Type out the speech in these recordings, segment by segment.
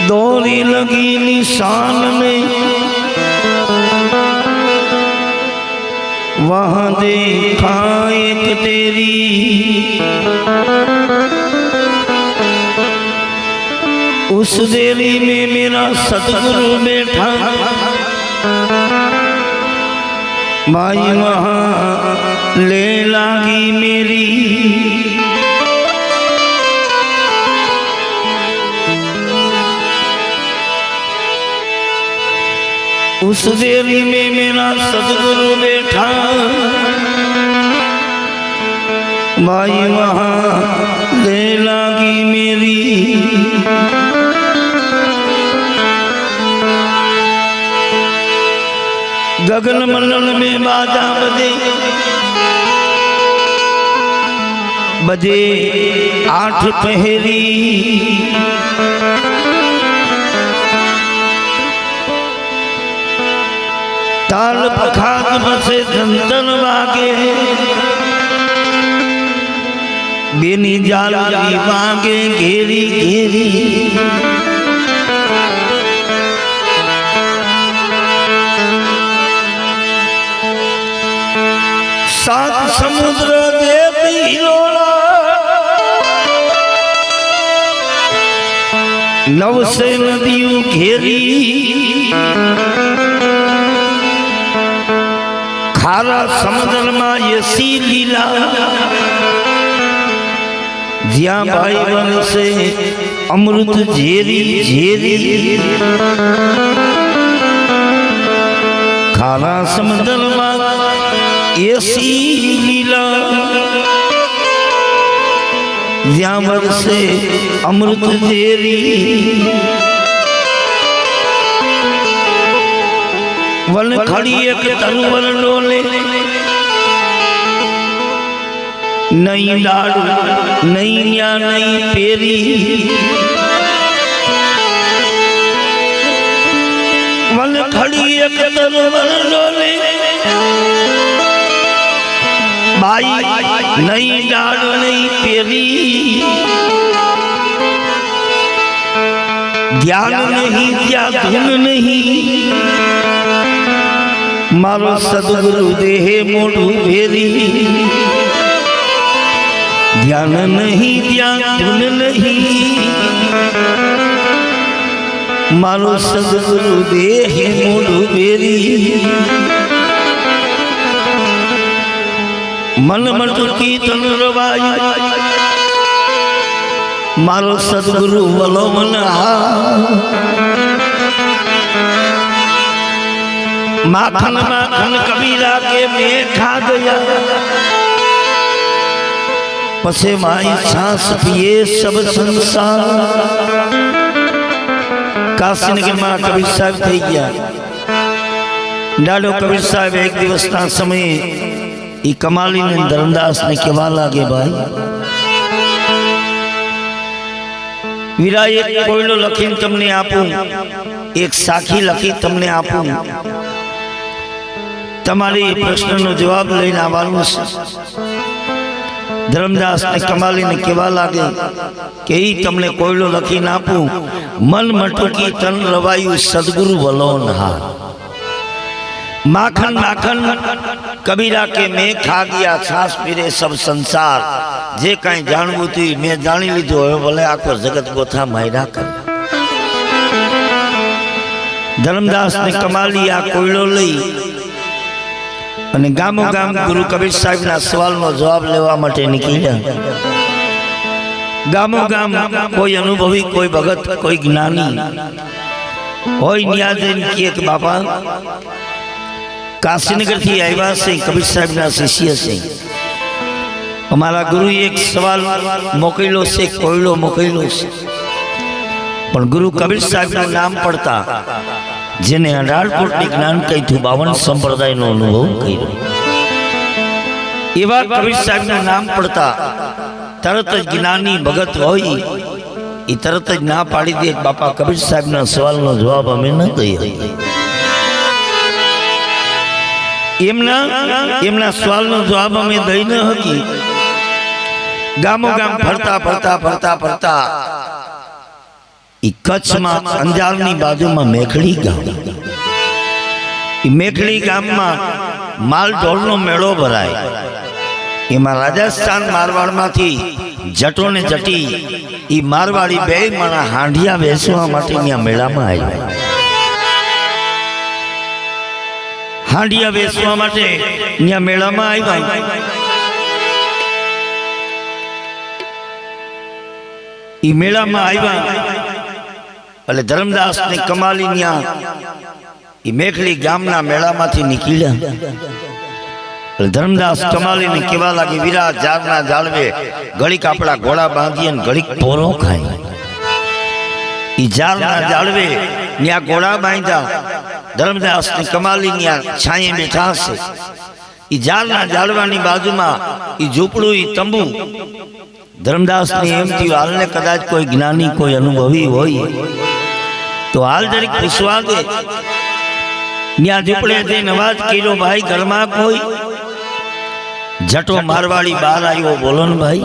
दोरी लगी निशान में वहां देखा एक तेरी उस देरी में मेरा सतगुरु बैठा माई वहां ले लागी मेरी उस देरी में मेरा सतगुरु बैठा माई वहां ले लागी मेरी गगन मंडल में बाजा बजे 8 पहरी ताल पखात बसे धंधन वागे बेनी जाल वागे घेरी घेरी सात समुद्र देती हिलोला नव से नदियों घेरी खारा समुद्र में यसी लीला ज्या भाई बन से अमृत झेरी झेरी खारा समुद्र में यसी लीला ज्या बन से अमृत झेरी वन खड़ी एक तनुवर डोले नई लाडू नई न्या नई पेरी वन खड़ी एक तनुवर डोले भाई नई लाडू नई पेरी ज्ञान नहीं क्या धुन नहीं मारो सदगुरु देहे मोढ़ू भेरी ज्ञान नहीं ज्ञान धुन नहीं मारो सदगुरु देहे मोढ़ू भेरी मन मटुकी तन रवाई मारो सदगुरु वलो मन माखन माखन कबीरा के में खा गया पसे माई सांस पिए सब संसार काशी नगर में कबीर साहब थी गया डालो कबीर साहब एक दिवस ना समय ई कमाली ने धर्मदास ने केवा लागे भाई वीरा एक कोयलो लखीन तमने आपू एक साखी लखी तमने आपू तमारी प्रश्न नो जवाब लईने आवવાનું છે धर्मदास ने कमाली ने केवा लागे के ई तमने कोयलो लखीने आपू मन मटुकी तन रवायु सदगुरु वलोन हार माखन माखन कबीरा के मैं खा गया छास पीरे सब संसार जे कहीं जानवू थी मैं जानी लीधो है भले आखो जगत गोथा मायरा कर धर्मदास ने कमाली आ कोयलो लई અને ગામો ગામ ગુરુ કબીર સાહેબના સવાલનો જવાબ લેવા માટે નીકળ્યા ગામો ગામ કોઈ અનુભવી કોઈ ભગત કોઈ જ્ઞાની હોય ન્યાજન કે બાપા કાશીનગર થી આવ્યા છે કબીર સાહેબના શિષ્ય છે અમારા ગુરુએ એક સવાલ મોકલ્યો છે કોયલો મોકલ્યો છે પણ ગુરુ કબીર સાહેબનું નામ પડતા જેને 18 કોટી જ્ઞાન કહીતું 52 સંપ્રદાયનો અનુભવ કર્યો એવા કબીર સાહેબનું નામ પડતા તરત જ જ્ઞાની ભગત હોય એ તરત જ ના પાડી દે બાપા કબીર સાહેબના સવાલનો જવાબ અમે ન દઈ શકીએ. એમના સવાલનો જવાબ અમે દઈ ન શકી. ગામો ગામ ફરતા ફરતા ફરતા ફરતા એ કચ્છમાં અંજારની બાજુમાં મેખડી ગામ, એ મેખડી ગામમાં માલ ઢોલનો મેળો ભરાય. એમાં રાજસ્થાન મારવાડમાંથી જટો ને જટી એ મારવાડી બે માણા હાંડિયા બેસવા માટે ત્યાં મેળામાં આવ્યા. હાંડિયા બેસવા માટે ત્યાં મેળામાં આવ્યા. એ મેળામાં આવ્યા એટલે ધર્મદાસ ને કમાલી ત્યાં એ મેખડી ગામના મેળામાંથી નીકળ્યા. ધર્મદાસ કમાલીને કેવા લાગે, વીરા ઝાડના ઝાડવે ઘડીક આપણા ઘોડા બાંધી અને ઘડીક પોરો ખાય. એ ઝાડના ઝાડવે ત્યાં ઘોડા બાંધ્યા. ધર્મદાસ ને કમાલી ત્યાં છાંયે બેઠા હશે. એ ઝાડના ઝાડવાની બાજુમાં એ ઝૂંપડું, એ તંબુ. ધર્મદાસ ને એમ થયું હાલને કદાચ કોઈ જ્ઞાની કોઈ અનુભવી હોય તો હાલ જરીક પૂછવા દે. ત્યાં ઝૂંપડે જઈને અવાજ કર્યો, ભાઈ ઘરમાં કોઈ? જટો મારવાડી બહાર આવ્યો, બોલો ને ભાઈ.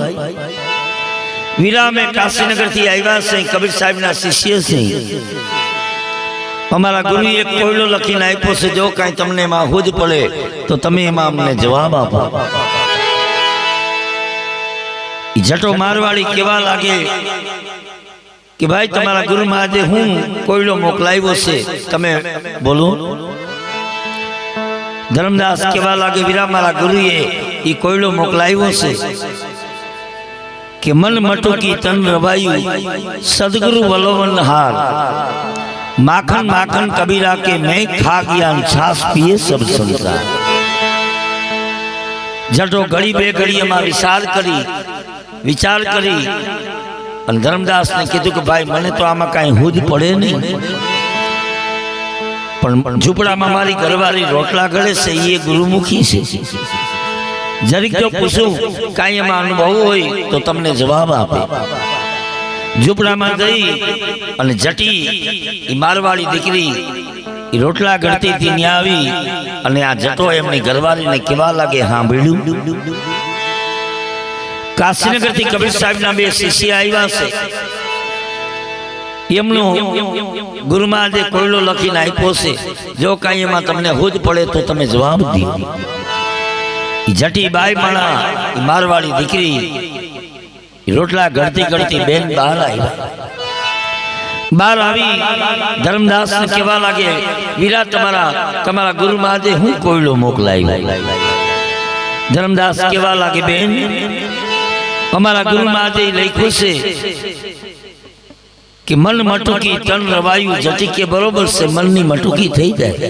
વીરા મેં કાશીનગર થી આવ્યા છે, કબીર સાહેબ ના શિષ્ય છે. અમારા ગુરુએ એક કોયલો લખીને આપ્યો છે, જો કઈ તમને એમાં હુજ પડે તો તમે એમાં અમને જવાબ આપો. જટો મારવાડી કેવા લાગે કે ભાઈ તમારા ગુરુ મહારાજે હું કોયલો મોકલાવ્યો છે, તમે બોલો. ધર્મદાસ કેવા લાગે, વીરા મારા ગુરુએ એ કોયલો મોકલાવ્યો છે કે મન મટુકી તન રવાયું સદગુરુ વલોવન હાર માખન માખન કબીરા કે मैं खा गया छाछ पिए सब संसार. જટો ઘડી બે ઘડી એમાં વિચાર કરી અને ધર્મદાસ ને કીધું કે ભાઈ મને તો આમાં કઈ હુજ પડે નહીં, પણ ઝૂંપડામાં મારી ઘરવાળી રોટલા ઘડે છે, એ ગુરુમુખી છે. જરીક જો પૂછું કાંઈ એમાં અનુભવ હોય તો તમને જવાબ આપે. ઝૂંપડામાં જઈ અને જટી એ મારવાડી દીકરી એ રોટલા ઘડતી હતી ત્યાં આવી અને આ જટો એમની ઘરવાળીને કેવા લાગે સાંભળ્યું. કાશીનગર થી કબીર સાહેબ ના બે શિષ્ય આવ્યા છે. એમનું ગુરુમાં જે કોયલો લખીને આપ્યો છે, જો કઈ એમાં તમને હુજ પડે તો તમે જવાબ દો. જટી બાઈ માણા મારવાડી દીકરી રોટલા ઘડતી ઘડતી બેન બહાર આવ્યા. બહાર આવી ધર્મદાસ ને કેવા લાગે, વીરા તમારા ગુરુ મહારાજે હું કોયલો મોકલાવ્યો. ધર્મદાસ કેવા લાગે, બેન અમારા ગુરુ મહારાજે લખ્યું છે કે મન મટુકી તન રવાયું. જટી કે બરોબર છે, મનની મટુકી થઈ જાય.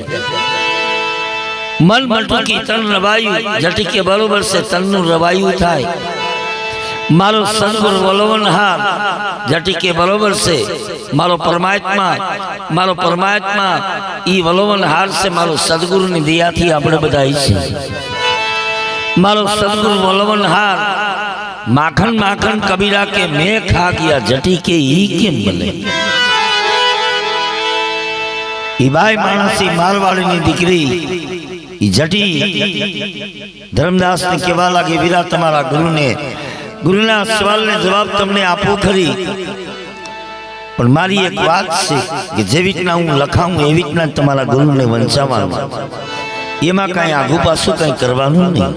મન મટુકી તન રવાયું, જટી કે બરોબર છે, તનનું રવાયું થાય. મારો સદગુરુ વલોવન હાર, જટી કે બરોબર છે, મારો પરમાત્મા ઈ વલોવન હાર છે. મારો સદગુરુની દયાથી આપણે બધા છે. મારો સદગુરુ વલોવન હાર માખન માખન કબીરા કે मैं खा गया. जटी के ई केम बने. ई बाई मानसी मारवाड़ी દીકરી ई जटी धर्मदास ने केवा लागे, वीरा તમારા ગુરુના સવાલને જવાબ તમને આપો ખરી, પણ મારી એક વાત છે કે જેવી રીતના હું લખાવું એવી રીતના તમારા ગુરુને વંચાવવાનું, એમાં કઈ આઘું પાછું કઈ કરવાનું નહીં.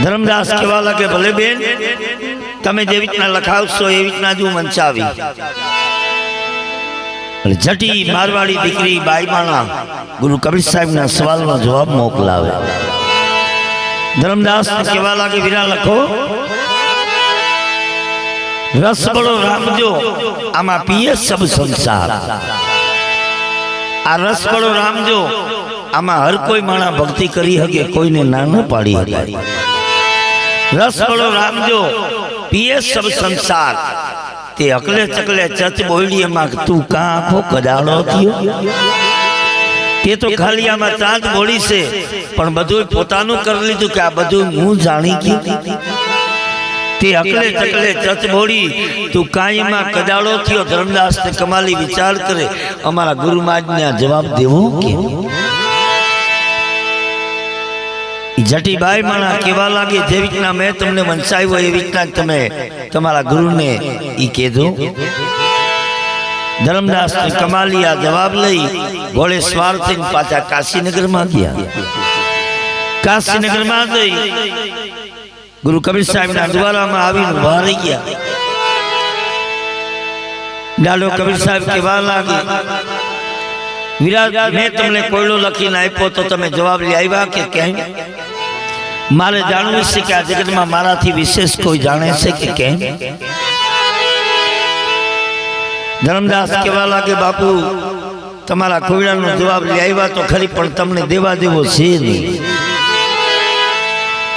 ધર્મદાસ કેવા લાગે, ભલે બેન તમે જેવી રીતના લખાવશો એવી રીતના જ હું વંચાવી. જટી મારવાડી દીકરી બાઈમાણા ગુરુ કબીર સાહેબ ના સવાલનો જવાબ મોકલાવે. ધર્મદાસ કેવા લાગે, વીરા લખો, રસ બળો રામજો આમાં પીએ સબ સંસાર. આ રસ બળો રામજો આમાં હર કોઈ માણા ભક્તિ કરી શકે, કોઈને ના ન પાડી શકે. રસ બળો રામજો પીએ સબ સંસાર. તે અકલે ચકલે ચચ બોયડી એમાં તું કા આખો કદાડો થયો. તે તો ખાલી આમાં ચાંદ બોલી છે, પણ બધું પોતાનું કરી લીધું કે આ બધું હું જાણી ગયું. તે અકલે ચકલે ચચ બોડી તું કાંઈમાં કદાળો થયો ધર્મદાસ ને કમાલી વિચાર કરે અમારા ગુરુ મહારાજને આ જવાબ દેવો કે જટીભાઈ માણા કેવા લાગે જે રીતના મેં તમને વંચાવ્યો એ રીતના તમે તમારા ગુરુને ઈ કહેજો ધર્મદાસ ને કમાલી આ જવાબ લઈ ઘોડે સવાર થઈને પાછા કાશીનગરમાં ગયા કાશીનગરમાં જઈ ગુરુ કબીર સાહેબના દ્વારામાં આવીને ઉભા રહી ગયા ડાલો કબીર સાહેબ કેવા લાગે વિરાજ મેં તમને કોયલો લખીને આપ્યો તો તમે જવાબ લઈ આવ્યા કે કેમ મારે જાણવું છે કે આ જગતમાં મારાથી વિશેષ કોઈ જાણે છે કે કેમ ધર્મદાસ કેવા લાગે બાપુ તમારા કોયડાનો જવાબ લઈ આવ્યા તો ખરી પણ તમને દેવા દેવો છે નહીં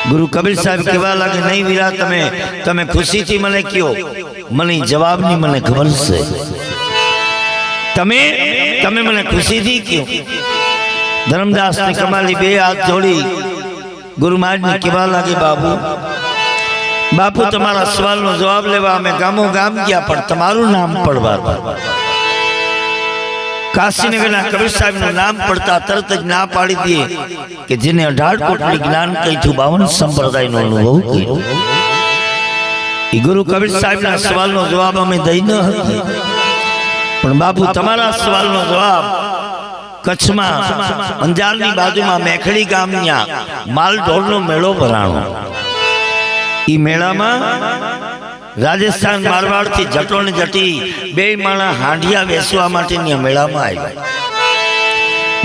ગુરુ કબીર સાહેબ કેવા લાગે નહીં વીરા તમે ખુશીથી મને કયો મને જવાબની મને ખબર છે તમે મને ખુશીથી કયો ધર્મદાસ ને કમાલી બે હાથ જોડી ગુરુ મહારાજને કેવા લાગે બાપુ તમારા સવાલનો જવાબ લેવા અમે ગામો ગામ ગયા પણ તમારું નામ પડવા કાશીનગરના કબીર સાહેબનું નામ પડતા તરત જ ના પાડી દે કે જેને 18 કોટનું જ્ઞાન કહ્યું 52 સંપ્રદાયનો અનુભવ કર્યો એ ગુરુ કબીર સાહેબના સવાલનો જવાબ અમે દઈ ન હતી પણ બાપુ તમારા સવાલનો જવાબ કચ્છમાં અંજારની બાજુમાં મેખડી ગામના માલઢોરનો મેળો ભરાણો એ મેળામાં રાજસ્થાન મારવાડ થી જટો ને જટી બે માણા હાંડિયા વેચવા માટેની મેળામાં આવ્યા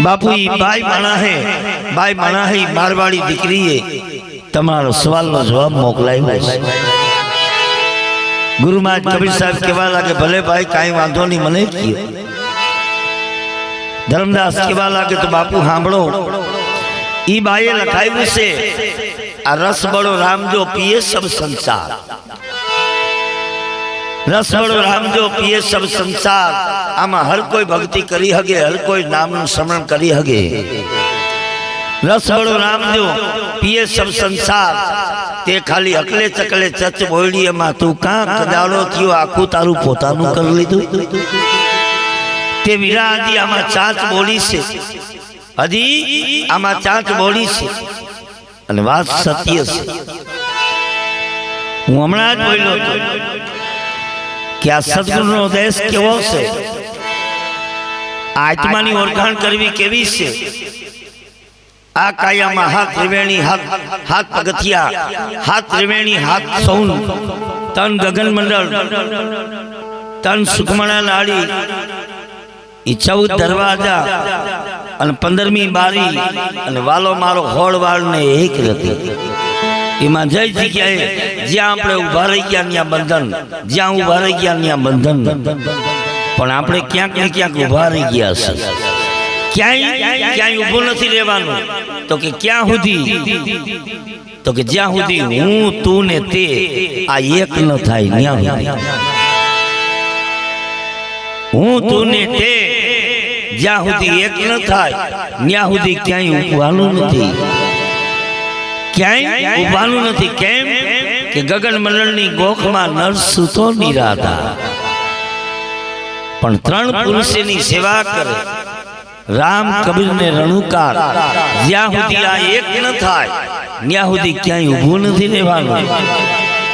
બાપુ ઈ બાઈ માણા હે મારવાડી દીકરીએ તમારો સવાલનો જવાબ મોકલાવ્યો છે ગુરુ મહારાજ કબીર સાહેબ કેવા લાગે ભલે ભાઈ કાંઈ વાંધો નહીં મને કયો ધર્મદાસ કેવા લાગે તો બાપુ સાંભળો ઈ બાઈએ લખાવ્યું છે આ રસ બળો રામ જો પીએ સબ સંસાર રસ બળો રામ જો પીએ સબ સંસાર આમાં હર કોઈ ભક્તિ કરી હગે હર કોઈ નામનું સ્મરણ કરી હગે રસ બળો રામ જો પીએ સબ સંસાર તે ખાલી અકલે ચકલે ચચ બોયડી એમાં તું કાં કદાળો થયો આખું તારું પોતાનું કરી લીધું તે વીરા હજી આમાં ચાંચ બોલી છે હજી આમાં ચાંચ બોલી છે અને વાત સત્ય છે હું હમણાં જ બોલ્યો હતો કે આ સદગુરુનો દેશ કેવો છે આત્માની ઓળખાણ કરવી કેવી છે આ કાયામાં હાથ ત્રિવેણી હાથ પગથિયા હાથ ત્રિવેણી હાથ સૌન તન ગગન મંડળ તન સુખમણા નાડી ઈ 14 દરવાજા અને 15મી બારી અને વાલો મારો હોળવાળ ને એક રતી એમાં જઈ જગ્યાએ જ્યાં આપણે ઉભા રહી ગયા ત્યાં બંધન જ્યાં ઉભા રહી ગયા ત્યાં બંધન પણ આપણે ક્યાંક ને ક્યાંક ઉભા રહી ગયા છે ક્યાંય ઊભું નથી રહેવાનું તો કે ક્યાં સુધી તો કે જ્યાં સુધી હું તું ને તે આ એક ન થાય ત્યાં હું તું ને તે જ્યાં સુધી એક ન થાય ત્યાં સુધી ક્યાંય ઉભવાનું નથી ક્યાંય ઉભવાનું નથી કેમ કે ગગન મંડળની ગોખમાં નર સૂતો નિરાતા પણ 3 પુરુષની સેવા કરે રામ કબીર ને રણુકાર જ્યાં સુધી આ એક ન થાય ત્યાં સુધી ક્યાંય ઊભું નથી રહેવાનું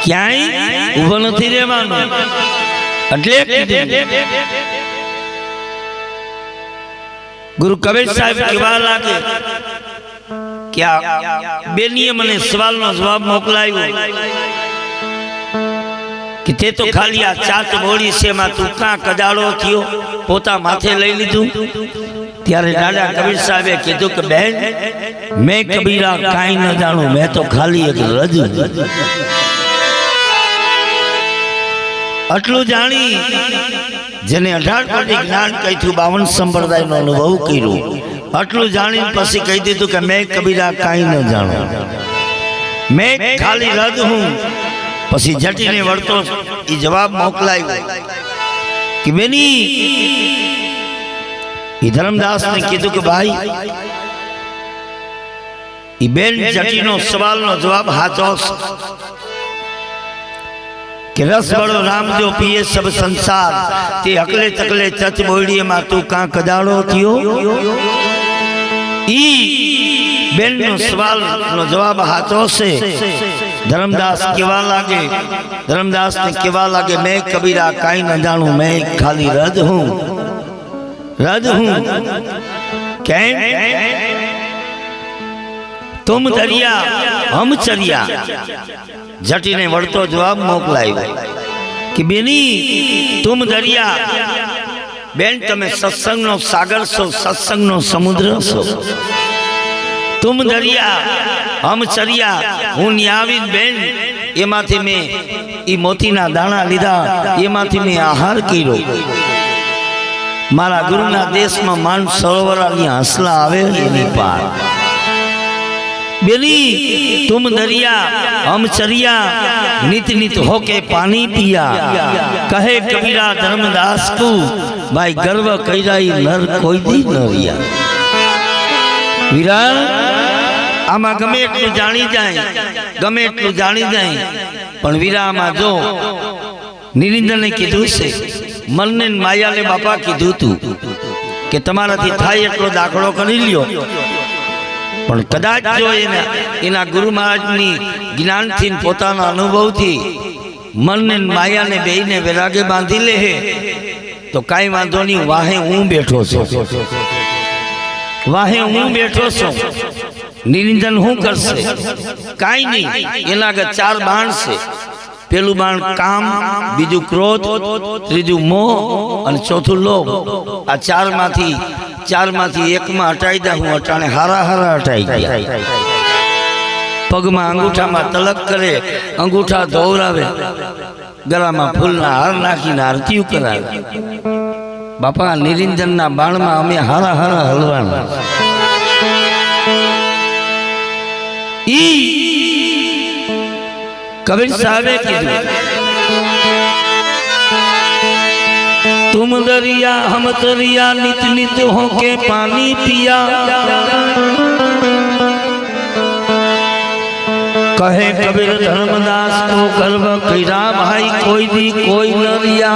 ક્યાંય ઊભું નથી રહેવાનું એટલે ગુરુ કબીર સાહેબ કેવા લાગે કે આ બેનીએ મને સવાલનો જવાબ મોકલાવ્યો કે તે તો ખાલી આ ચાચ બોળી છે એમાં તું કાં કદાળો થયો પોતા માથે લઈ લીધું ત્યારે દાદા કબીર સાહેબે કીધું કે બહેન મેં કબીરા કાંઈ ન જાણું મેં તો ખાલી એક રજ આટલું જાણી જેને 18 કોટી જ્ઞાન કહ્યું 52 સંપ્રદાયનો અનુભવ કર્યો આટલું જાણીને પછી કહી દીધું કે મેં કબીરા કાંઈ ન જાણું મેં ખાલી રજ હું પછી જટીને વળતો એ જવાબ મોકલાયો કે બેની એ ધર્મદાસ ને કીધું કે ભાઈ એ બેન જટીનો સવાલનો જવાબ સાચો कि रस बड़ो राम जो पिए सब संसार ते अकले तकले चच बोड़ी में तू का कदाड़ो थियो। ई बेन नो सवाल नो जवाब हाथों से धर्मदास केवा लागे। धर्मदास ने केवा लागे मैं कबीरा काई न जानू, मैं खाली रद हूँ, रद हूँ। तुम दरिया हम चरिया। जटी ने वड़तो जवाब मोकलायो कि बेनी तुम दरिया, बेन तमे सत्संग नो सागर सो, सत्संग नो समुद्र सो। तुम दरिया हम चरिया, हूँ न्यावी बेन एमाथी में ई मोतीना दाणा लीधा, एमाथी में आहार कर्यो। मारा गुरुना देश में मान सरोवरानी हंसला आवे एनी पार। बेनी तुम दरिया हम चरिया, नित नित होके पानी पिया। कहे कबीरा धर्मदास को भाई गर्व कईराई नर कोई दी न रिया। वीरा आमा गमे એટલું જાણી જાય, ગમે એટલું જાણી જાય, પણ વીરા આમાં જો નિરિંદને કીધું છે, મનને માયાને બાપા કીધું તું કે તમારાથી થાય એટલો દાખલો કરી લ્યો, પણ કદાચ જો એના ગુરુ મહારાજની જ્ઞાનથી પોતાના અનુભવથી મનને માયાને બેયને વૈરાગે બાંધી લે તો કાંઈ વાંધો નહીં, વાહે હું બેઠો છું, वाहे हूँ बैठो छो। निरंजन हूँ करसे काई नहीं, एना के चार बाण से, पेलू बाण काम, बीजू क्रोध, त्रीजू मोह और चौथु लोभ। आ चार माथी एक में हटाई दे, हूँ अटाणे हारा हारा हटाई दिया। पग में अंगूठा में तलक करे, अंगूठा धोवरावे, गला में फूल ना हार नाखी आरती करावे। बापा निरंजन ना बाण में अमे हारा हारा हलवाना। कबीर साहबे कीधुं तुम दरिया हम तरिया, नित नित होके पानी पिया। कहे कबीर धर्मदास को गर्व कईरा, भाई कोई दी कोई न रिया।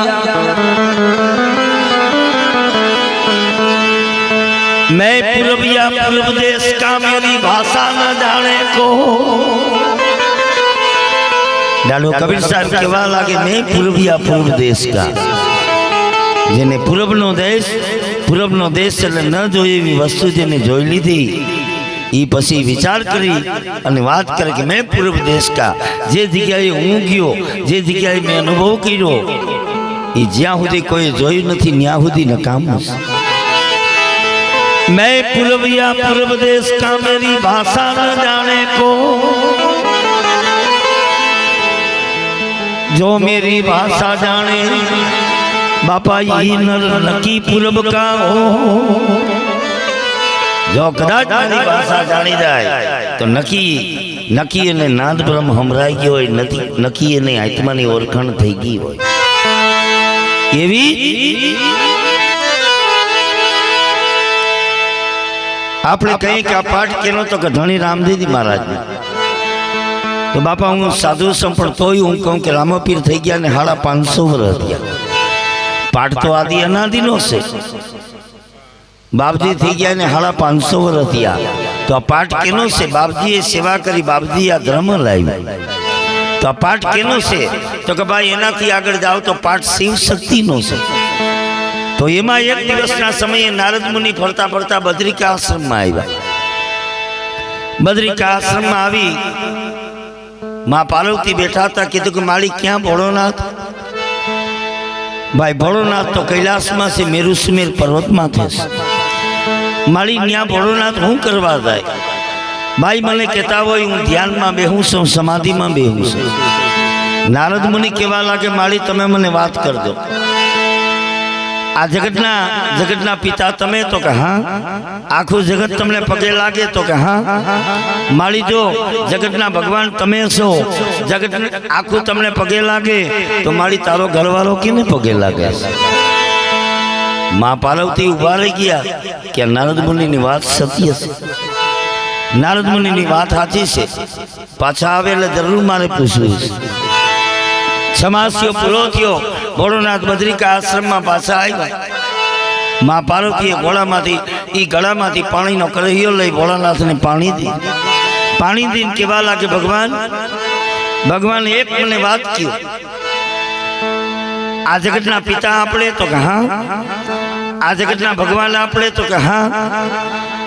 मैं पूर्विया पूर्व देश का, मेरी भाषा न जाने को। डालो कबीर साहब केवा लागे मैं पूर्विया पूर्व देश का, जेने पूर्व नो देश એટલે ન જોઈ એવી વસ્તુ જેને જોઈ લીધી ई पछी विचार करी અને વાત કરે કે मैं पूर्व देश का, जे जग्याए हूँ गयो, जे जग्याए मैं अनुभव कर्यो, ई ज्यां सुधी कोई जोયું નથી ન્યા સુધી નકામ। मैं पूर्विया पूर्व देश का, मेरी भाषा न जाने को। जो मेरी भाषा जाने बापा ये नर नकी पूर्व का हो। जो कदाच मेरी भाषा जानी जाए तो नकी ने नाद ब्रह्म हमराई गयो होय, नकी ने आत्मानी ओळखाण थई गई होय। एवी आपने कहीं क्या पाठ केनो तो धनी रामदेवजी महाराज ने तो बापा हूँ साधु छूं पण तोय हूँ कहूँ कि रामापीर थई गया ने 550 वर्ष थया। पाठ तो आदि अनादि नो छे, बापजी थी गया ने 550 वर्ष थया। तो आ पाठ केनो छे? बापजीए सेवा करी, बापजी आ धर्म लाव्यो। तो आ पाठ केनो छे? तो कि भाई एनाथी आगळ जाओ तो पाठ शिव शक्ति नो छे। तो एमा एक दिवसना समये नारद मुनि फरता फरता बद्रिका आश्रम में आव्या। बद्रिका आश्रम में आवी मां पार्वती बैठा था। कीधुं कि माड़ी क्या भोळोनाथ? भाई भोळोनाथ तो कैलाश में से मेरु सुमेर पर्वत में थे। माड़ी न्या भोळोनाथ हूँ करवा जाए? भाई मने कहता हो हूँ ध्यान में बेहूँ छूं, समाधि में बेहूँ छूं। नारद मुनि केवा लागे माड़ी तमे मने बात कर दो। आ जगतना पिता तमे? तो के हाँ। आखू जगत तमने पगे लागे? तो के हाँ। माड़ी जो जगतना भगवान तमे छो, जगत आखू तमने पगे लागे तो माड़ी तारो घरवाळो केने पगे लागे? मां पार्वती उभा रही गया कि नारद मुनि नी बात सत्य छे। नारद मुनि नी बात साची छे। पाछा आवे એટલે જરૂર मारे पूछવું સમાસ્યો પૂરો થયો, ભોળોનાથ બદ્રિકા આશ્રમમાં પાછા આવ્યા. માં પાર્વતીએ ગળામાંથી પાણીનો કરહીયો લઈ ભોળાનાથને પાણી દીધી. પાણી દઈને કેવા લાગે, ભગવાન એક મને વાત કહ્યું, આ જગતના પિતા આપણે? તો કે હા. આ જગતના ભગવાન આપણે? તો કે હા.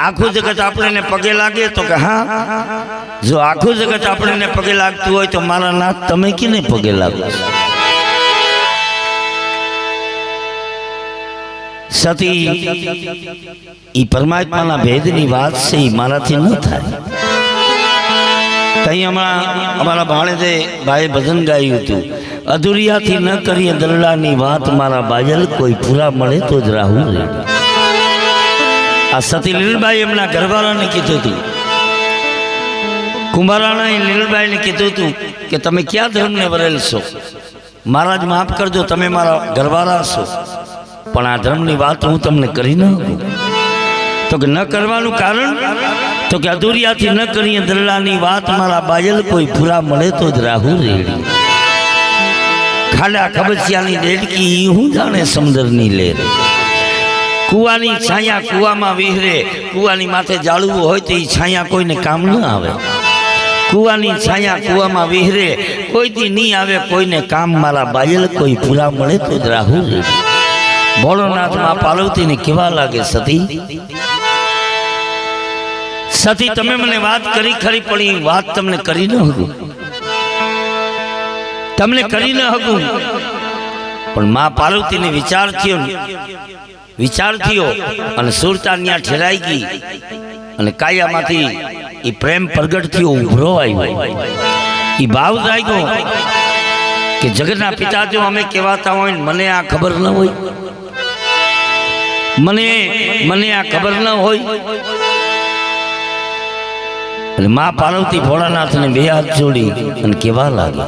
આખું જગત આપણને પગે લાગે? તો કે હા. જો આખું જગત આપણને પગે લાગતું હોય તો મારા નાથ તમે કેને પગે લાગો? સતી ઈ પરમાત્માના ભેદની વાત છે, એ મારાથી ન થાય. તઈ અમારા ભાણેજે ભાઈ ભજન ગાયું હતું, અધૂરિયાથી ન કરીએ દરડાની વાત, મારા બાજલ કોઈ પૂરા મળે તો જ રાહુ રે. આ સતી લીલબાઈ એમના ઘરવાળાને કીધું હતું, કુંભારાણાએ લીલબાઈને કીધું હતું કે તમે ક્યાં ધર્મને વરેલ છો? મહારાજ માફ કરજો, તમે મારા ઘરવાળા છો, પણ આ ધર્મની વાત હું તમને કરી ન શકું. તો કે ન કરવાનું કારણ? તો કે અધૂરિયાથી ન કરીએ દરડાની વાત, મારા બાજલ કોઈ પૂરા મળે તો જ રાહુ રેડી. ખાડા ખબચિયાની દેડકી હું જાણે સમંદરની લેર. કુવાની છાયા કુવામાં વિહરે, કુવાની માથે જાળવું હોય તો એ છાયા કોઈને કામ ન આવે. કુવાની છાયા કુવામાં વિહરે, કોઈથી નહીં આવે કોઈને કામ, મારા બાજલ કોઈ પૂરા મળે તો જ રાહુ રેડી. ભોળોનાથમાં પાર્વતીને કેવા લાગે, સતી સતી તમે મને વાત કરી ખરી, પણ એ વાત તમને કરી ન શકું, તમને કરી ન શકું. પણ માં પાર્વતીને વિચાર થયો અને સુરતા ત્યાં ઠેરાઈ ગઈ અને કાયામાંથી એ પ્રેમ પ્રગટ થયો, ઉભરો આવ્યો. એ ભાવ જાગ્યો કે જગતના પિતા જો અમે કહેવાતા હોય, મને આ ખબર ન હોય, મને આ ખબર ન હોય. અને માં પાર્વતી ભોળાનાથને બે હાથ જોડી અને કેવા લાગે,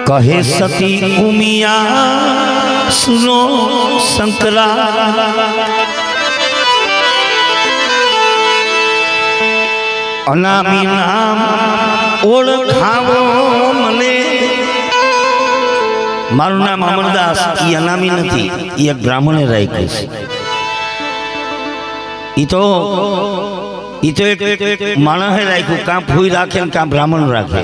કહે સતી ઉમિયા સુનો શંકરા, અનામી નામ ઓળખાવો મને. મારું નામ અમરદાસ, એ અનામી નથી, એ એક બ્રાહ્મણે રાખ્યું છે. એ તો એક માણસે રાખ્યું, કાં ફૂઈ રાખે ને કાં બ્રાહ્મણ રાખે.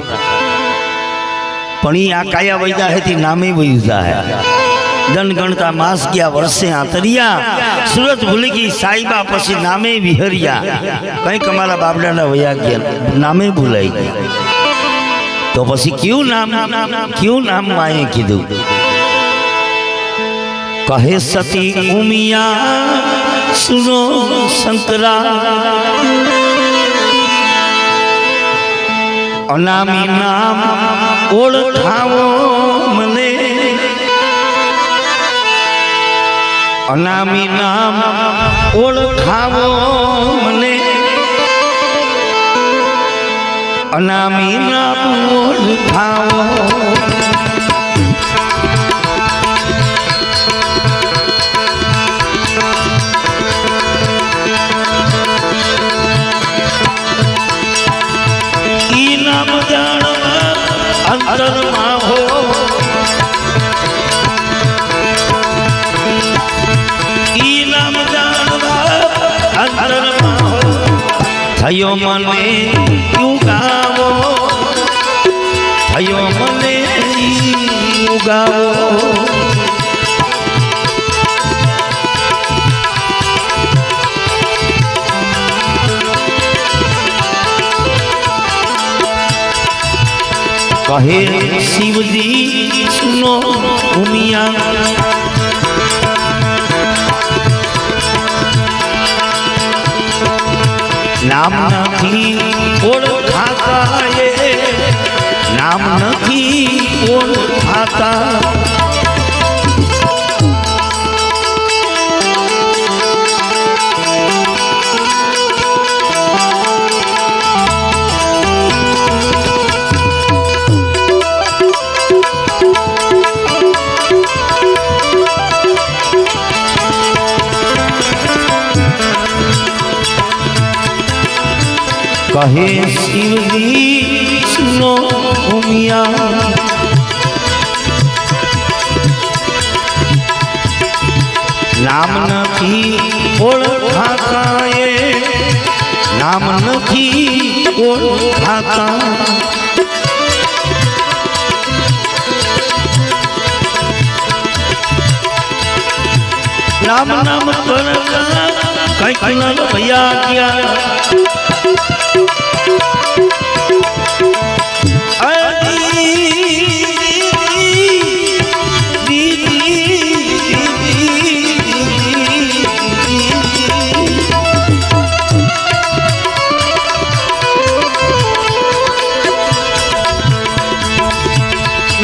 પણ એ આ કાયા વૈદા હેથી નામે વૈદા હે. દંડ ગણતા માસ ગયા વર્ષે આતરિયા, સુરત ભૂલી ગઈ સાઈબા પછી નામે વિહરિયા. કંઈક અમારા બાપડાના વયા ગયા, નામે ભૂલાઈ ગયા. તો પછી ક્યું નામ માએ કીધું, કહે સતી ઉમિયા સુનો શંકરા, અનામી નામ ઓળખાવો મને. અનામી નામ ઓળખાવો મને, અનામી નામ ઓળખાવો. ઈ નામ જાણવા અંતરમાં હો, ઈ નામ જાણવા અંતરમાં હો. થયો મને ઉગાવો, થયો મને ઉગાવો. કહે શિવજી સુનો ઉમિયા, નામ નથી ઓળખાતા, નામ નથી ઓળખાતા. कहे शिवजी सुनो उमिया नाम नथी ओळखाता नाम नथी ओळखाता राम नाम कहीं न भैया किया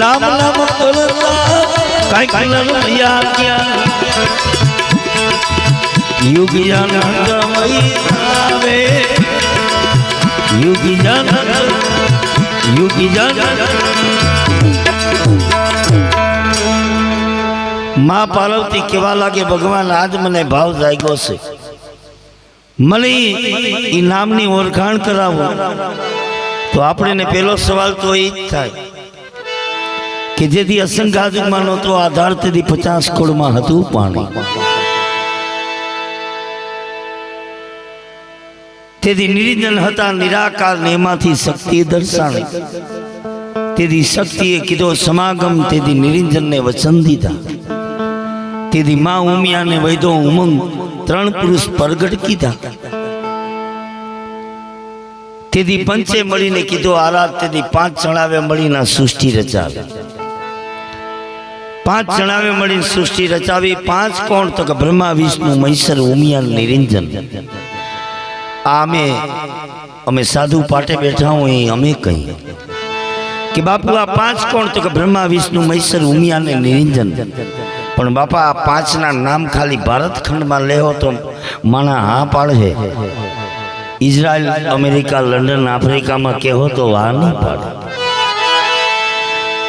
राम नाम कहीं न भैया किया युग जानंद आवे युग जानंद मां पार्वती केवा लागे भगवान आज मने भाव जाग्यो छे मने ई नामनी ओळखाण करावो तो आपणे पहलो सवाल तो ई ज थाय कि जेदी असंख्य आजुमानो तो आधार तेदी 50 कोड़ में हतुं पाणी तेदी निरंजन हता निराकार ने एमांथी शक्ति दर्शाणी तेदी शक्तिए कीधो समागम तेदी निरंजन ने वचन दीधा तेदी मां उमिया ने वैदो उमंग 3 पुरुष प्रगट कीधा तेदी पंचे मळीने कीधो आराध तेदी 5 जणावे मळीना सृष्टि रचावी 5 जणावे मळीने सृष्टि रचावी 5 कोण तो कि ब्रह्मा विष्णु महेश्वर उमिया निरंजन आमे अमे साधु पाटे बैठा हुई अमे कही कि बापू आ 5 कोण तो कि ब्रह्मा विष्णु महेश्वर उमिया ने निरंजन पण बापा आ 5 ना नाम खाली भारत खंड में लेहो तो माना हाँ पाड़े इजराइल अमेरिका लंडन आफ्रिका में कहो तो हाँ नहीं पाड़े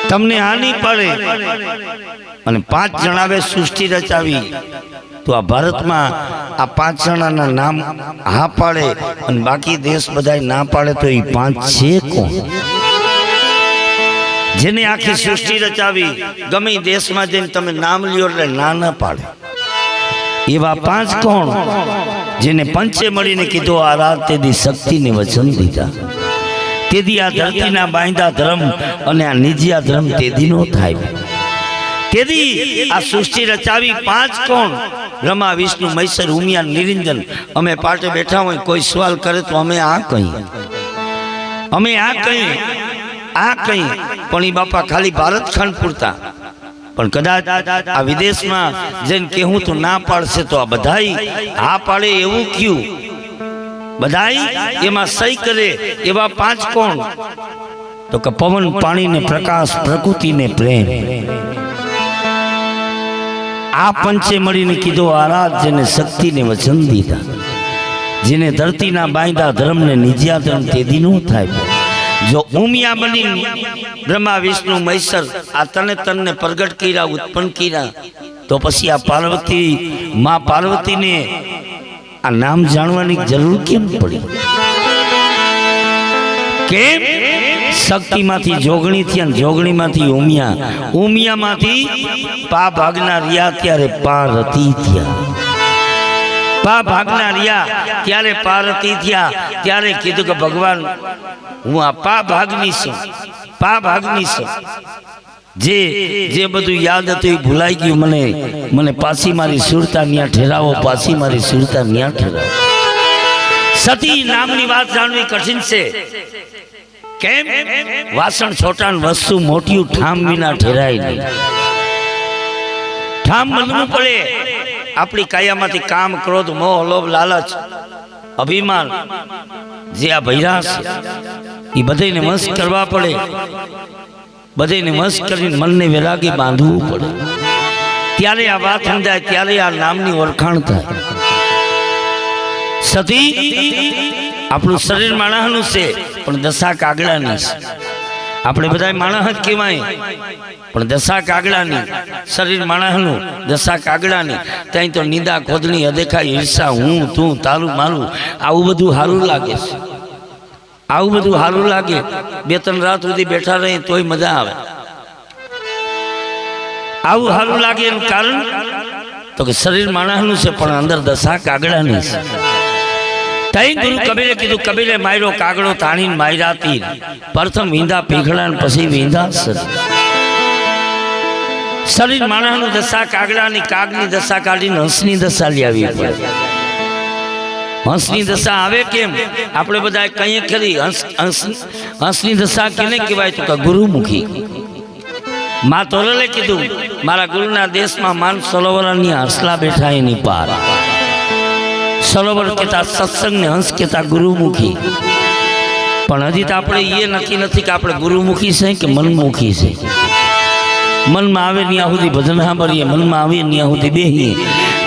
तमने हाँ नहीं पाड़े अने 5 जणावे सृष्टि रचावी तो आ भारत में आ 5 जना ना नाम हाँ पाड़े अने बाकी देश बधाई ना पाड़े तो ये 5 छे कोण जेने आखी सृष्टि रचावी गमे देश में जईने तमे नाम लियो એટલે ના ન પાડે एवा 5 कोण जेने पंचे मळीने कीधो आराध तेदी शक्ति ने वचन दीधा तेदी आ धरती ना बांधा धर्म अने आ निजिया धर्म तेदी नो थाय तेदी आ सृष्टि रचावी 5 कोण ब्रह्मा विष्णु महेश्वर उमिया निरंजन अमे पाटे बैठा होय कोई सवाल करे तो अमे आ कहीं पण ई बापा खाली भारत खंड पूरता पण कदाच आ विदेश में जईने कहूं तो ना पाड़शे तो आ बधाई आ पाड़े एवुं क्यों बधाई एमां सही करे एवा 5 कोण तो कि पवन पानी ने प्रकाश प्रकृति ने प्रेम आ पंचे मळीने कीधो आराध जेने शक्ति ने वचन दीधा जेने धरती ना बांधा धर्म ने निजिया धर्म तेदी नो थाय जो उमिया बनी ब्रह्मा विष्णु महेश्वर आ तने तन ने प्रगट कीरा उत्पन्न कीरा तो पछी आ पार्वती मां पार्वती ने आ नाम जानवानी जरूर केम पड़ी केम शक्ति मांथी जोगणी थी अने जोगणी मांथी उमिया उमिया मांथी पा भागना रिया त्यारे पार्वती थिया पा भागना रिया त्यारे पार्वती थिया त्यारे कीधुं के भगवान हूँ आ पा भागनी छूं जे जे बधु याद हतुं ए भूलाई गयुं मने पासी मारी सुरता न्या ठेरावो पासी मारी सुरता न्या ठेरावो सती नामनी बात जानवी कठिन छे केम वासण छोटा वस्तु मोटी ठाम विना ठेराय नहीं ठाम बनवू पड़े अपनी कायामांथी काम क्रोध मोह लोभ लालच अभिमान जे आ भैरा छे बधाने वश करवा पड़े बधाने वश करीने मन ने वैरागी बांधवू पड़े त्यारे आ बात समझाय त्यारे आ नामनी ओळखाण थाय सती आपणुं शरीर माणसनुं छे पण दशा कागड़ानी छे આપણે બધા માણસ જ કહેવાય પણ દશા કાગડાની શરીર માણસનું દશા કાગડાની ત્યાં તો નિંદા ખોદણી અદેખાઈ ઈર્ષા હું તું તારું મારું આવું બધું સારું લાગે છે આવું બધું સારું લાગે. 2-3 રાત સુધી બેઠા રહી તોય મજા આવે. આવું સારું લાગે એનું કારણ તો કે શરીર માણસનું છે પણ અંદર દશા કાગડાની છે. તઈ ગુરુ કબીરે કીધું, કબીરે માર્યો કાગડો તાણીને માર્યા તીર, પ્રથમ વીંધા પીખડા ને પછી વીંધા શરીર. શરીર માણસનું દશા કાગડાની, કાગની દશા કાઢીને હંસની દશા લાવી પડે. હંસની દશા આવે કેમ? આપણે બધા કહીએ ખરી, હંસની દશા કેને કહેવાય તો કે ગુરુમુખી. મા તોરલે કીધું, મારા ગુરુના દેશમાં માન સરોવરની હંસલા બેઠા એની પાર. સરોવર કહેતા સત્સંગ ને હંસ કહેતા ગુરુમુખી. પણ હજી તો આપણે એ નક્કી નથી કે આપણે ગુરુમુખી છે કે મનમુખી છે. મનમાં આવે ત્યાં સુધી ભજન સાંભળીએ, મનમાં આવે ત્યાં સુધી બેહીએ,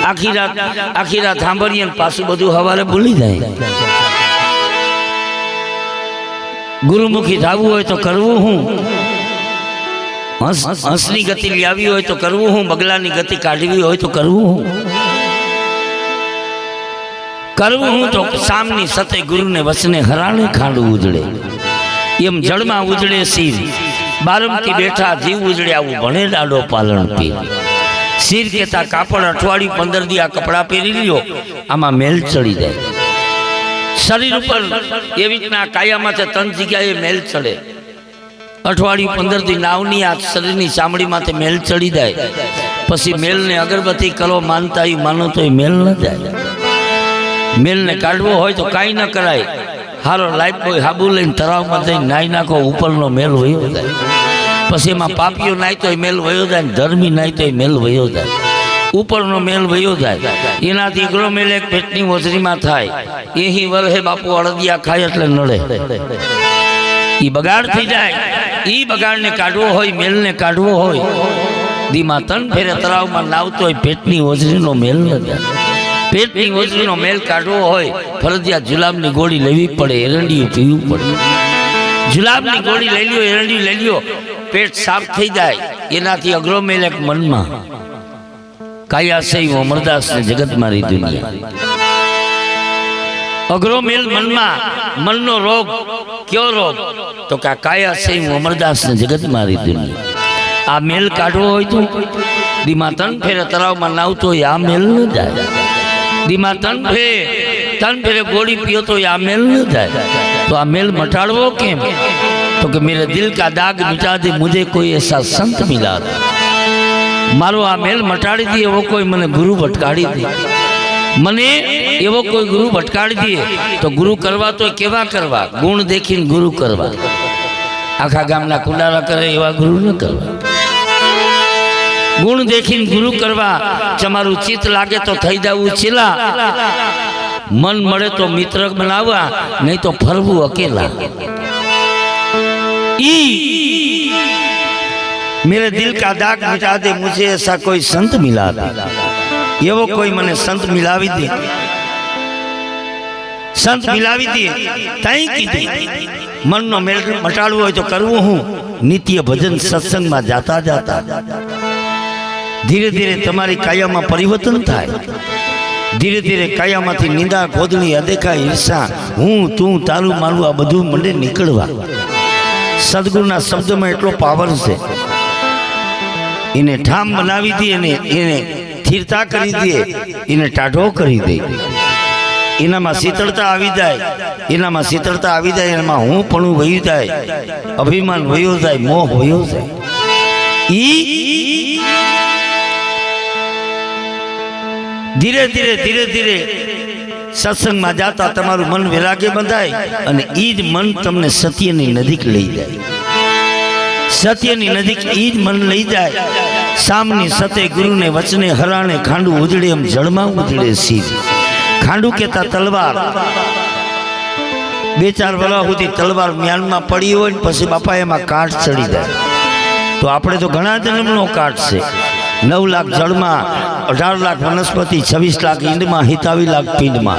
આખી રાત સાંભળીએ ને પાછું બધું સવારે ભૂલી જાય. ગુરુમુખી થવું હોય તો કરવું હું? હંસની ગતિ લાવી હોય તો કરવું હું? બગલાની ગતિ કાઢવી હોય તો કરવું હું? કરવું હું તો સામની સતે ગુરુને વચને હરાણે ખાંડું ઉજળે. એમ જળમાં ઉજળે શિર, બારમથી બેઠા જીવ ઉજળે, આવું ભણે ડાડો પાલણ પીર. શિર કહેતા કાપડ, અઠવાડિયું 15 દી આ કપડાં પહેરી લ્યો, આમાં મેલ ચડી જાય. શરીર ઉપર એવી રીતના કાયામાં 3 જગ્યાએ મેલ ચડે. અઠવાડિયું 15 દી નાવની આ શરીરની ચામડીમાં મેલ ચડી જાય. પછી મેલને અગરબત્તી કરો, માનતા એ માનો તો એ મેલ ન જાય. મેલને કાઢવો હોય તો કાંઈ ન કરાય. હારો લાઈફ બોય હાબુ લઈને તળાવમાં જઈને નાહી નાખો, ઉપરનો મેલ વયો જાય. પછી એમાં પાપીઓ નાહી તો મેલ વયો જાય, ધર્મી નાહી તો મેલ વયો જાય, ઉપરનો મેલ વયો જાય. એનાથી અઘરો મેલ એક પેટની ઓજરીમાં થાય. એહી વરહે બાપુ અળદિયા ખાય એટલે નડે, એ બગાડ થઈ જાય. એ બગાડને કાઢવો હોય, મેલને કાઢવો હોય, દીમાં 3 ફેરે તળાવમાં નાવતો હોય, પેટની ઓજરીનો મેલ ન જાય. પેટની ઓજરીનો મેલ કાઢવો હોય ફરજિયાત જુલાબની ગોળી લેવી પડે, એરંડિયું પીવું પડે. જુલાબની ગોળી લઈ લ્યો, એરંડિયું લઈ લ્યો, પેટ સાફ થઈ જાય. એનાથી અઘરો મેલ એક મનમાં. કાયા સહી અમરદાસ ને જગત મારી દુનિયા. અઘરો મેલ મનમાં. મનનો રોગ કયો રોગ? તો કે કાયા સહી અમરદાસ ને જગત મારી દુનિયા. આ મેલ કાઢવો હોય તો દીમાં 3 ફેરે તળાવમાં નાવતો હોય, આ મેલ ન જાય. દીમાં 3 ફેરે ગોળી પીઓ તો આ મેલ ન જાય. તો આ મેલ મટાડવો કેમ? તો કે મેરે દિલ કા દાગ મિટા દે મુझे कोई ऐसा संत मिला दे. મારો આ મેલ મટાડી દે એવો કોઈ મને ગુરુ ભટકાડી દે. મને એવો કોઈ ગુરુ ભટકાડી દે. તો ગુરુ કરવા તો કેવા કરવા? ગુણ દેખીને ગુરુ કરવા. આખા ગામના કુંડારા કરે એવા ગુરુ ન કરવા. ગુણ દેખીને ગુરુ કરવા. તમારું ચિત્ત લાગે તો થઈ જવું ચીલા, મન મળે તો મિત્ર બનાવવા, નહીં તો ફરવું અકેલા. मेरे दिल का दाग मिटा दे मुझे ऐसा कोई संत मिला दे. एवो कोई मने संत मिलावी दे. संत मिलावी दे. तई कीधुं मन नो मेल मटाड़वो होय तो करवुं हूँ? नित्य भजन सत्संग में जाता जाता धीरे धीरे तमारी काया में परिवर्तन थाय. धीरे धीरे काया में निंदा, गोदड़ी, अदेखा, ईर्षा, हूँ तू तारू मारू आ बधुं मंडे निकळवा. सदगुरुना शब्द में एटलो पावर है. इन्हें ठाम बनावी दी, इन्हें स्थिरता करी दे, इन्हें टाढो करी दे. इनामा शीतलता आवी जाए. इनामा शीतलता आवी जाए. इनामा हूँ पणु वही जाए, अभिमान वयो जाए, मोह वयो जाए. धीरे धीरे धीरे धीरे सत्संग में जाता तमारू मन विरागे बंधाय अने ईज मन तमने सत्यनी नजीक लई जाए. सत्यनी नजीक ईज मन लई जाए. सामनी सते गुरु ने वचने हराणे खांडू उजड़े. एम जड़मा उजड़े सीर. खांडू कहता तलवार. 2-4 वर्ष सुधी तलवार म्यान में पड़ी हो पछी बापा एमां कांट चढ़ी जाए. तो आपणे तो घणा जन्मनो कांट छे. 9 लाख जड़ में, 18 लाख वनस्पति, 26 लाख ईंड में, 27 लाख पींड में,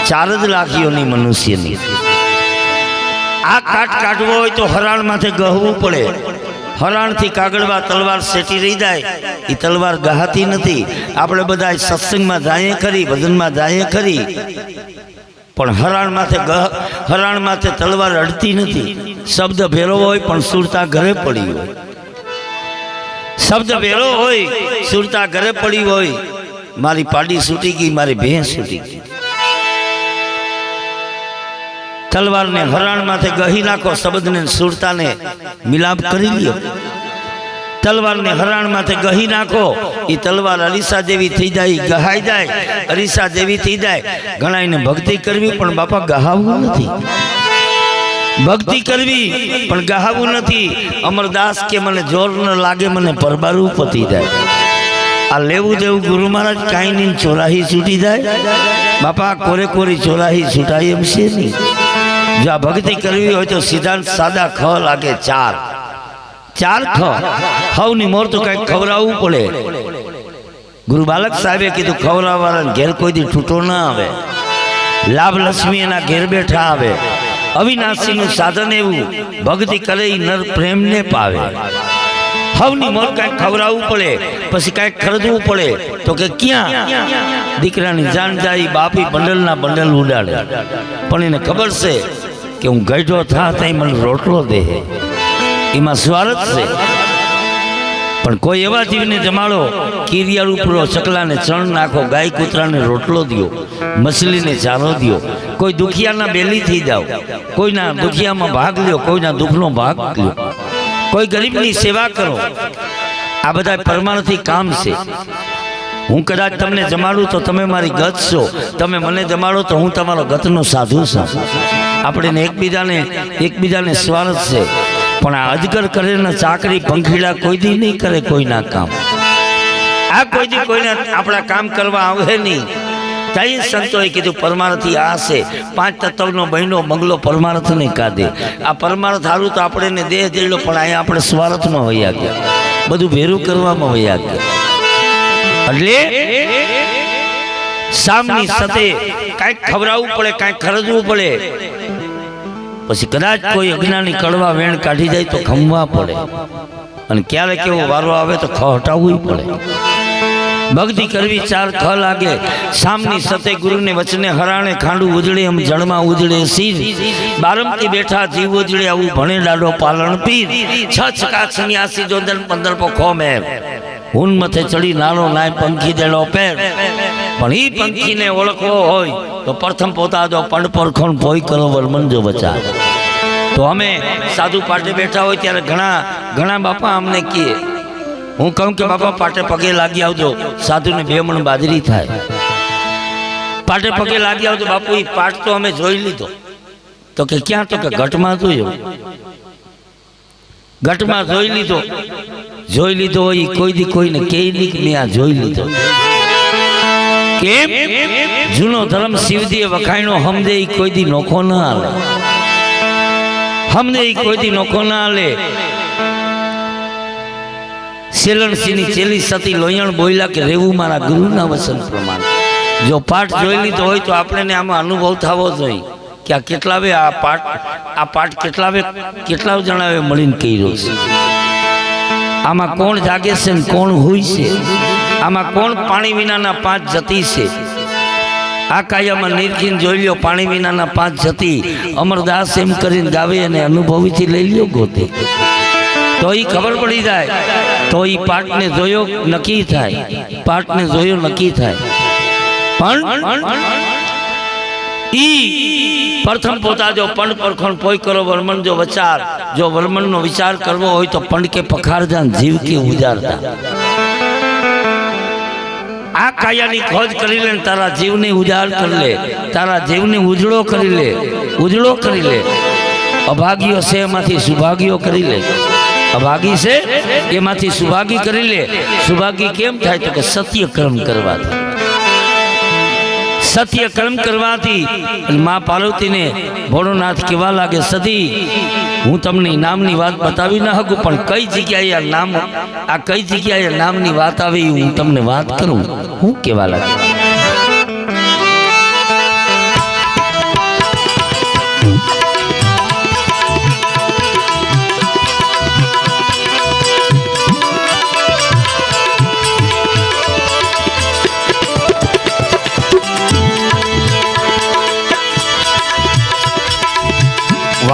4 लाख योनि मनुष्य नी. आ काट काटवो होय तो हराण माथे गहवू पड़े. हराण थी कागड़वा तलवार सेटी रही जाए. ई तलवार गहाती नथी. आपणे बधाय सत्संग में जाए खरी, भजन में जाए खरी, પણ હરાણ માથે તલવાર અડતી નથી. શબ્દ ભેરો હોય પણ સુરતા ઘરે પડી હોય. શબ્દ ભેરો હોય, સુરતા ઘરે પડી હોય. મારી પાડી છૂટી ગઈ, મારી ભેંસ છૂટી ગઈ. તલવારને હરાણ માથે ગહી નાખો, શબ્દને સુરતાને મિલાપ કરી લ્યો. તલવારને હરાણ માથે ગહી નાખો, એ તલવાર અરીસા જેવી થઈ જાય, ગહાઈ જાય, અરીસા જેવી થઈ જાય. ઘણાને ભક્તિ કરવી પણ બાપા ગહાવવું નથી. ભક્તિ કરવી પણ ગહાવવું નથી. અમરદાસ કે મને જોર ન લાગે, મને પરબારું પતી જાય. આ લેવું દેવું ગુરુ મહારાજ કાંઈ નહીં, ચોરાહી છૂટી જાય. બાપા કોરે કોરી ચોરાહી છૂટાય એમ છે નહીં. જો આ ભક્તિ કરવી હોય તો સિદ્ધાંત સાદા ખ લાગે, ચાર ખ. હવની મોર તો કઈક ખવડાવવું પડે. ગુરુ બાલક સાહેબે કીધું ખવડાવવાળાને ઘેર કોઈ દી છૂટો ના આવે. લાભ લક્ષ્મી એના ઘેર બેઠા આવે. અવિનાશીનું સાધન એવું, ભક્તિ કરે નર પ્રેમને પાવે. હવની મોર કઈક ખવડાવવું પડે, પછી કઈક ખરીદવું પડે. તો કે ક્યાં? દીકરાની જાન જાય, બાપી બંડલના બંડલ ઉડાડે. પણ એને ખબર છે કે હું ગઈઢો થા ત્યાં મને રોટલો દે, એમાં સ્વાર્થ છે. પણ કોઈ એવા જીવને જમાડો, કીરિયાળ ઉપરો, ચકલાને ચણ નાખો, ગાય કૂતરાને રોટલો દો, મછલીને ચારો દો. કોઈ દુખિયાના બેલી થઈ જાઓ, કોઈના દુખિયામાં ભાગ લ્યો, કોઈના દુઃખનો ભાગ લ્યો, કોઈ ગરીબની સેવા કરો. આ બધા પરમાણુથી કામ છે. હું કદાચ તમને જમાડું તો તમે મારી ગત છો, તમે મને જમાડો તો હું તમારો ગતનો સાધુ છું. આપણે એકબીજાને સ્વાર્થ છે. પણ આ અજગર કરે ને ચાકરી પંખીડા કોઈ દી નહીં કરે કોઈના કામ. આ કોઈ દી કોઈના આપણા કામ કરવા આવે નહીં. ત્યાં સંતોએ કીધું પરમાર્થી આ છે. 5 તત્વનો બહેનો બંગલો પરમાર્થ નહીં કાઢે. આ પરમાર્થ સારું તો આપણે દેહ જેલો, પણ અહીંયા આપણે સ્વાર્થમાં વયા ગયા, બધું ભેરું કરવામાં વયા ગયા. એટલે સામની સાથે કાંઈક ખવડાવવું પડે, કાંઈક ખરીદવું પડે. પછી કદાચ કોઈ અજ્ઞાની કડવા વેણ કાઢી જાય તો ખમવા પડે. અને ક્યારેક એવો વારો આવે તો ખ હટાવવું પડે. ભક્તિ કરવી 4 ખ લાગે. સામની સતે ગુરુને વચને હરાણે, ખાંડું ઉજળે એમ જળમાં ઉજળે શીર. બારમથી બેઠા જીવ ઉજળે, આવું ભણે ડાડો પાલણ પીર. 6 છકા 86 જોદન 15 પોખો મેં. ઊન મથે ચડી નાનો નાય પંખી દેડો પેર. પણ ઈ પંખીને ઓળખવો હોય તો પ્રથમ પોતા દો પંડ પરખણ ભોય કરો વરમન જો બચા. તો અમે સાધુ પાટે બેઠા હોય ત્યારે ઘણા બાપા અમને કહે, હું કહું કે બાપા પાટે પગે લાગી આવજો, સાધુને 2 મણ બાજરી થાય. પાટે પગે લાગી આવજો બાપુ, એ પાઠ તો અમે જોઈ લીધો. તો કે ક્યાં? તો કે ઘટમાં જોયો. ઘટમાં જોઈ લીધો હોય કોઈ દી કોઈને કે નહીં મેં આ જોઈ લીધો. કેમ? જૂનો ધર્મ શિવજીએ વખાણ્યો, હમદે કોઈ દી નોખો ના હાલે. હમદે કોઈ દી નોખો ના હાલે. સેલણસિંહની ચેલી સતી લોયણ બોલ્યા કે રેવું મારા ગુરુના વચન પ્રમાણે. જો પાઠ જોઈ લીધો હોય તો આપણે આમાં અનુભવ થવો જોઈએ કે આ પાઠ કેટલા જણાવે મળીને કર્યો છે. આમાં કોણ જાગે છે ને કોણ હોય છે. આમાં કોણ પાણી વિનાના 5 જતી છે. આ કાયામાં નિરખીને જોઈ લ્યો, પાણી વિનાના 5 જતી. અમરદાસ એમ કરીને ગાવે અને અનુભવીથી લઈ લ્યો ગોતે, તો એ ખબર પડી જાય. તો એ પાઠને જોયો નક્કી થાય, પાઠને જોયો નક્કી થાય. પણ ઈ પ્રથમ પોતા જો પંડ પરખણ પોઈ કરો વર્મન જો વિચાર. જો વર્મનનો વિચાર કરવો હોય તો પંડ કે પખારજા, જીવ કે ઉજારતા. આ કાયાની ખોજ કરી લે, તારા જીવને ઉજાડ કરી લે, તારા જીવને ઉજળો કરી લે. અભાગ્યો છે એમાંથી સુભાગ્યો કરી લે. અભાગી છે એમાંથી સુભાગી કરી લે. સુભાગી કેમ થાય? તો કે સત્ય કર્મ કરવાથી. સત્ય કર્મ કરવાથી માં પાર્વતીને ભોળોનાથ કેવા લાગે, સતી હું તમને ઇનામની વાત બતાવી ના શકું, પણ કઈ જગ્યાએ નામની વાત આવી હું તમને વાત કરું. હું કેવા લાગે?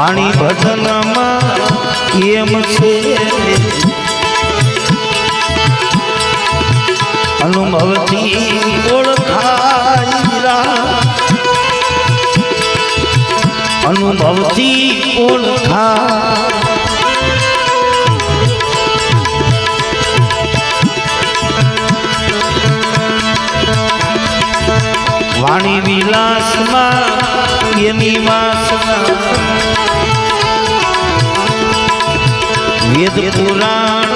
વાણી ભજનમાં એમ છે અનુભવથી ઓળખાય અનુભવથી ઓળખાય વાણી વિલાસમાં એની વાસના વેદ પુરાણ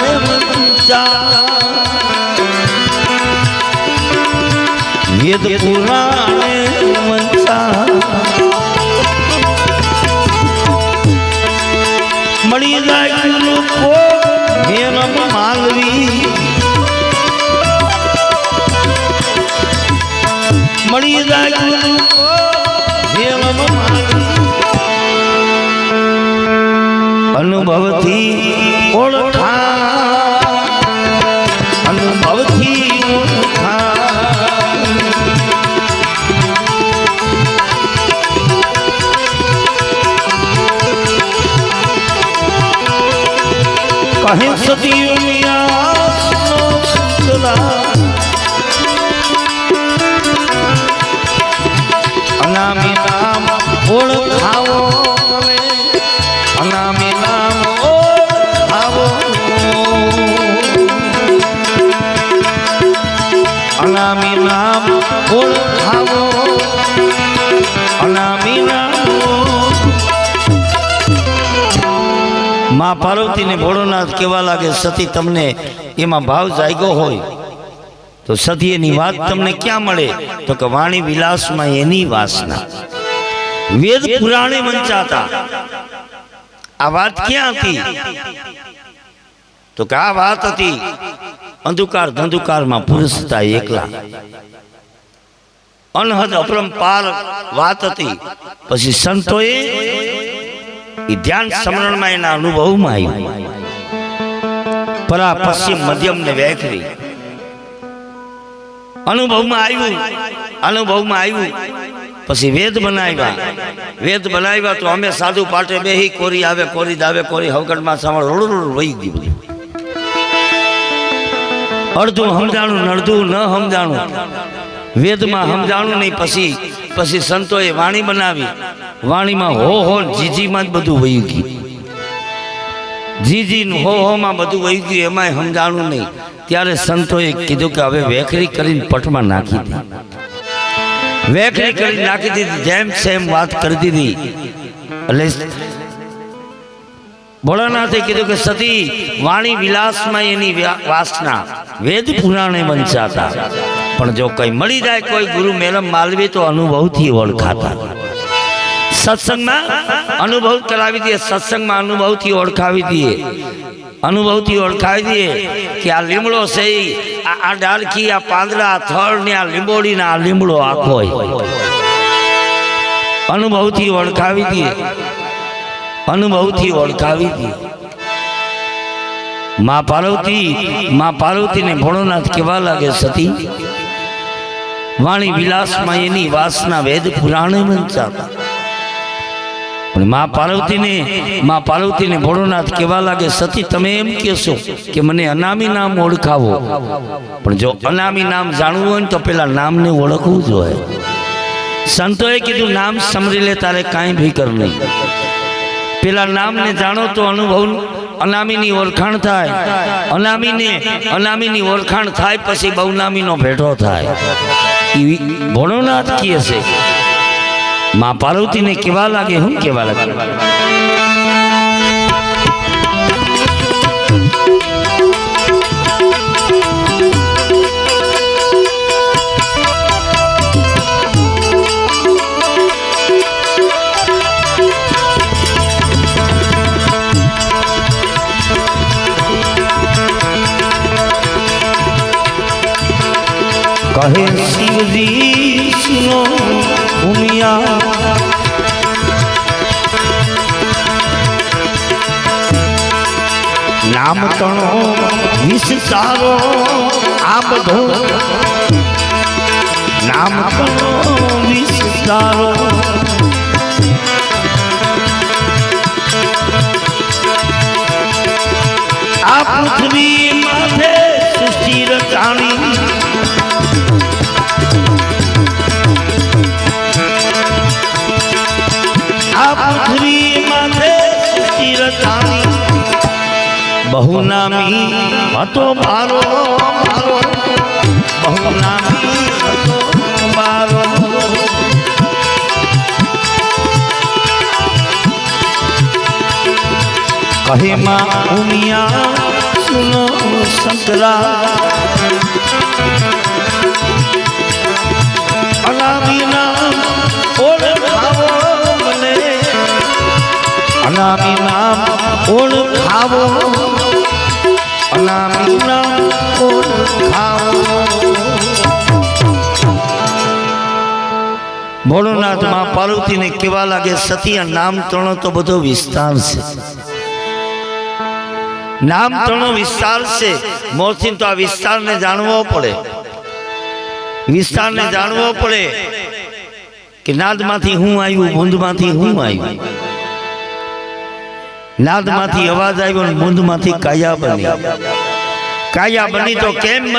વેદ પુરાણ વંચા મળી જાય લોકો મેરમ માલવી મળી જાય લોકો મેરમ માલવી અનુભવથી ઓળખા અનુભવથી ઓળખા કહે સતી અનામી નામ ઓળખાવો અનામી નામ ઓળખાવો અનામી નામ ઓળખાવો અનામી નામ માં પાર્વતીને ભોળોનાથ કહેવા લાગે સતી તમને એમાં ભાવ જાગ્યો હોય તો સતી એની વાત તમને ક્યાં મળે તો કે વાણી વિલાસમાં એની વાસના વેદ પુરાણે વંચાતા આ વાત ક્યાં હતી તો કે આ વાત હતી અંધુકાર ધંધુકારમાં પુરુષ હતા એકલા અનહદ અપરંપાર વાત હતી પછી સંતોએ એ ધ્યાન સ્મરણમાં એના અનુભવમાં આવ્યું પરા પશ્ચિમ મધ્યમ ને વેખરી અનુભવમાં આવ્યું પછી વેદ બનાવ્યા તો અમે સાધુ પાટે બેહી કોરી આવે કોરી દાવે કોરી હવગઢમાં સાંભળ રોડ વહી ગયું અડધું સમજાણું અડધું ન સમજાણું વેદમાં સમજાણું નહીં પછી સંતોએ વાણી બનાવી વાણીમાં હો જીજીમાં જ બધું વહી ગયું જીજી હો માં બધું વહી ગયું એમાંય સમજાણું નહીં ત્યારે સંતોએ કીધું કે હવે વેખરી કરીને પટમાં નાખી દીધી વેખરી કરીને નાખી દીધી જેમ સેમ વાત કરી દીધી એટલે ભોળાનાથે કીધું કે સતી વાણી વિલાસમાં એની વાસના વેદ પુરાણે વંચાતા પણ જો કઈ મળી જાય કોઈ ગુરુ મેરમ માલવી તો અનુભવથી ઓળખાતા સત્સંગમાં અનુભવ કરાવી દે સત્સંગમાં અનુભવથી ઓળખાવી દે અનુભવથી ઓળખાવી દે કે આ લીમડો છે આ ડાળખી આ પાંદડા થળ ને આ લીંબોડી ને આ લીમડો આખો અનુભવથી ઓળખાવી દે અનુભવથી ઓળખાવી દે માં પાર્વતીને ભોળોનાથ કહેવા લાગે સતી વાણી વિલાસમાં એની વાસના વેદ પુરાણે વંચાતા પણ માં પાર્વતીને ભોળોનાથ કહેવા લાગે સતી તમે એમ કહેશો કે મને અનામી નામ ઓળખાવો પણ જો અનામી નામ જાણવું હોય ને તો પેલા નામને ઓળખવું જોઈએ સંતોએ કીધું નામ સમરી લે તારે કાંઈ ભી કર નહીં પેલા નામને જાણો તો અનુભવ અનામીની ઓળખાણ થાય અનામીની ઓળખાણ થાય પછી બહુનામીનો ભેટો થાય ભોળોનાથ કહે છે માં પાર્વતીને કેવા લાગે હું કેવા લાગે કહે શિવજી સુનો ભૂમિયા નામ તણો વિસ્તારો આ બધો નામ તણો વિસ્તારો પૃથ્વી માથે સૃષ્ટિ રચાણી આ પૃથ્વી માથે સૃષ્ટિ રચાણી બહુ નામી હતો મારો મારો બહુ નામી હતો મારો કહે માં ઉમિયા સુનો શંકરા અનામી નામ ઓળખાવો મને અનામી નામ ઓળખાવો અનામી નામ ઓળખાવો ભોળોનાથ માં પાર્વતીને કેવા લાગે સતી નામ ત્રણો તો બધો વિસ્તાર છે નામ ત્રણો વિસ્તાર છે મોરથી તો આ વિસ્તારને જાણવો પડે વિસ્તારને જાણવો પડે કે નાદમાંથી હું આવ્યું બુંદમાંથી હું આવ્યું નાદમાંથી અવાજ આવ્યો ને બુંદમાંથી કાયા બની તો કેમ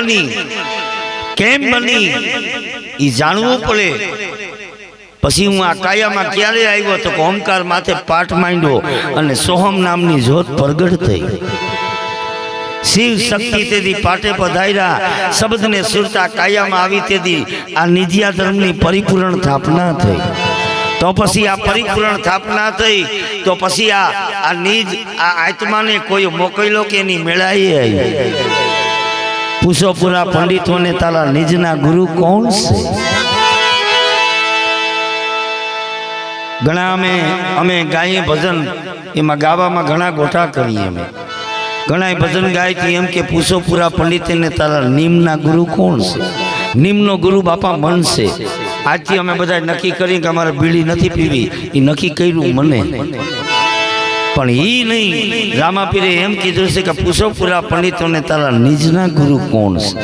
બની એ જાણવું પડે પછી હું આ કાયામાં ક્યારે આવ્યો તો ઓમકાર માથે પાઠ માંડ્યો અને સોહમ નામની જ્યોત પ્રગટ થઈ શિવ શક્તિ તેથી પાટે પધાર્યા શબ્દને સુરતા કાયામાં આવી તેથી આ નિજિયા ધર્મની પરિપૂર્ણ સ્થાપના થઈ તો પછી આ પરિપૂર્ણ સ્થાપના થઈ તો પછી આ નિજ આ આત્માને કોઈ મોકલ્યો કે એની મેળાએ આવી પૂછો પૂરા પંડિતોને તારા નિજના ગુરુ કોણ છે ઘણા અમે ગાઈએ ભજન એમાં ગાવામાં ઘણા ગોઠા કરીએ અમે ઘણા ભજન ગાય એમ કે પૂછો પૂરા પંડિતને તારા નિમના ગુરુ કોણ છે નિમનો ગુરુ બાપા મન છે આજથી અમે બધા નક્કી કરી કે અમારે બીડી નથી પીવી એ નક્કી કર્યું મને પણ એ નહીં રામાપીરે એમ કીધું છે કે પૂછો પૂરા પંડિતોને તારા નિજના ગુરુ કોણ છે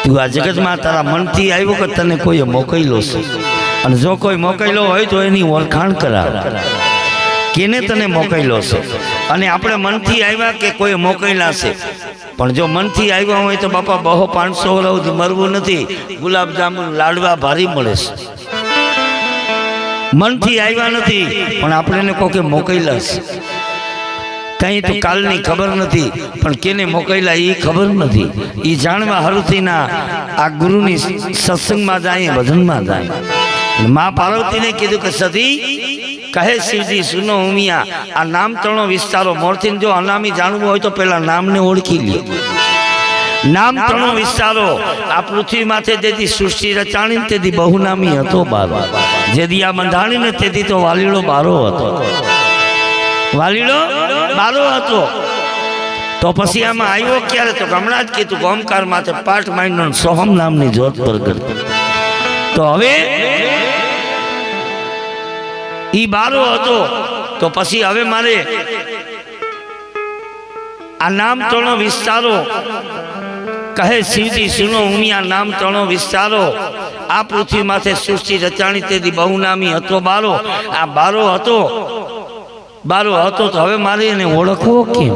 તું આ જગતમાં તારા મનથી આવ્યો કે તને કોઈએ મોકલ્યો છે અને જો કોઈ મોકલ્યો હોય તો એની ઓળખાણ કરાવ કેને તને મોકલ્યો છે અને આપણે મનથી આવ્યા કે કોઈ મોકલ્યા છે પણ જો મનથી આવ્યા હોય તો બાપા બહુ 500 વર્ષ સુધી મરવું નથી ગુલાબ જાંબુ લાડવા ભારી મળે છે મનથી આવ્યા નથી પણ આપણે કોઈ મોકલ્યા છે કઈ તો કાલની ખબર નથી પણ કેને મોકલ્યા એ ખબર નથી એ જાણવા હરુથીના આ ગુરુની સત્સંગમાં જાય ભજનમાં જાય માં પાર્વતીને કીધું કે સતી કહે શિવજી સુનો ઉમિયા આ નામ ત્રણો વિસ્તારો મોરથી જો અનામી જાણવું હોય તો પેલા નામને ઓળખી લે નામ ત્રણો વિસ્તારો આ પૃથ્વી માથે જેથી સૃષ્ટિ રચાણી તેથી બહુનામી હતો બારો જેથી આ બંધાણી ને તેથી તો વાલીડો બારો હતો તો પછી આમાં આવ્યો ક્યારે તો હમણાં જ કીધું ઓમકાર માથે પાઠ માંડ્યો સોહમ નામની જ્યોત પ્રગટ તો હવે ઈ બારો હતો તો પછી હવે મારે આ નામ ત્રણો વિસ્તારો કહે શિવજી સુનો ઉમિયા નામ ત્રણો વિસ્તારો આ પૃથ્વી માથે સૃષ્ટિ રચાણી તેથી બહુનામી હતો બારો આ બારો હતો તો હવે મારે એને ઓળખવો કેમ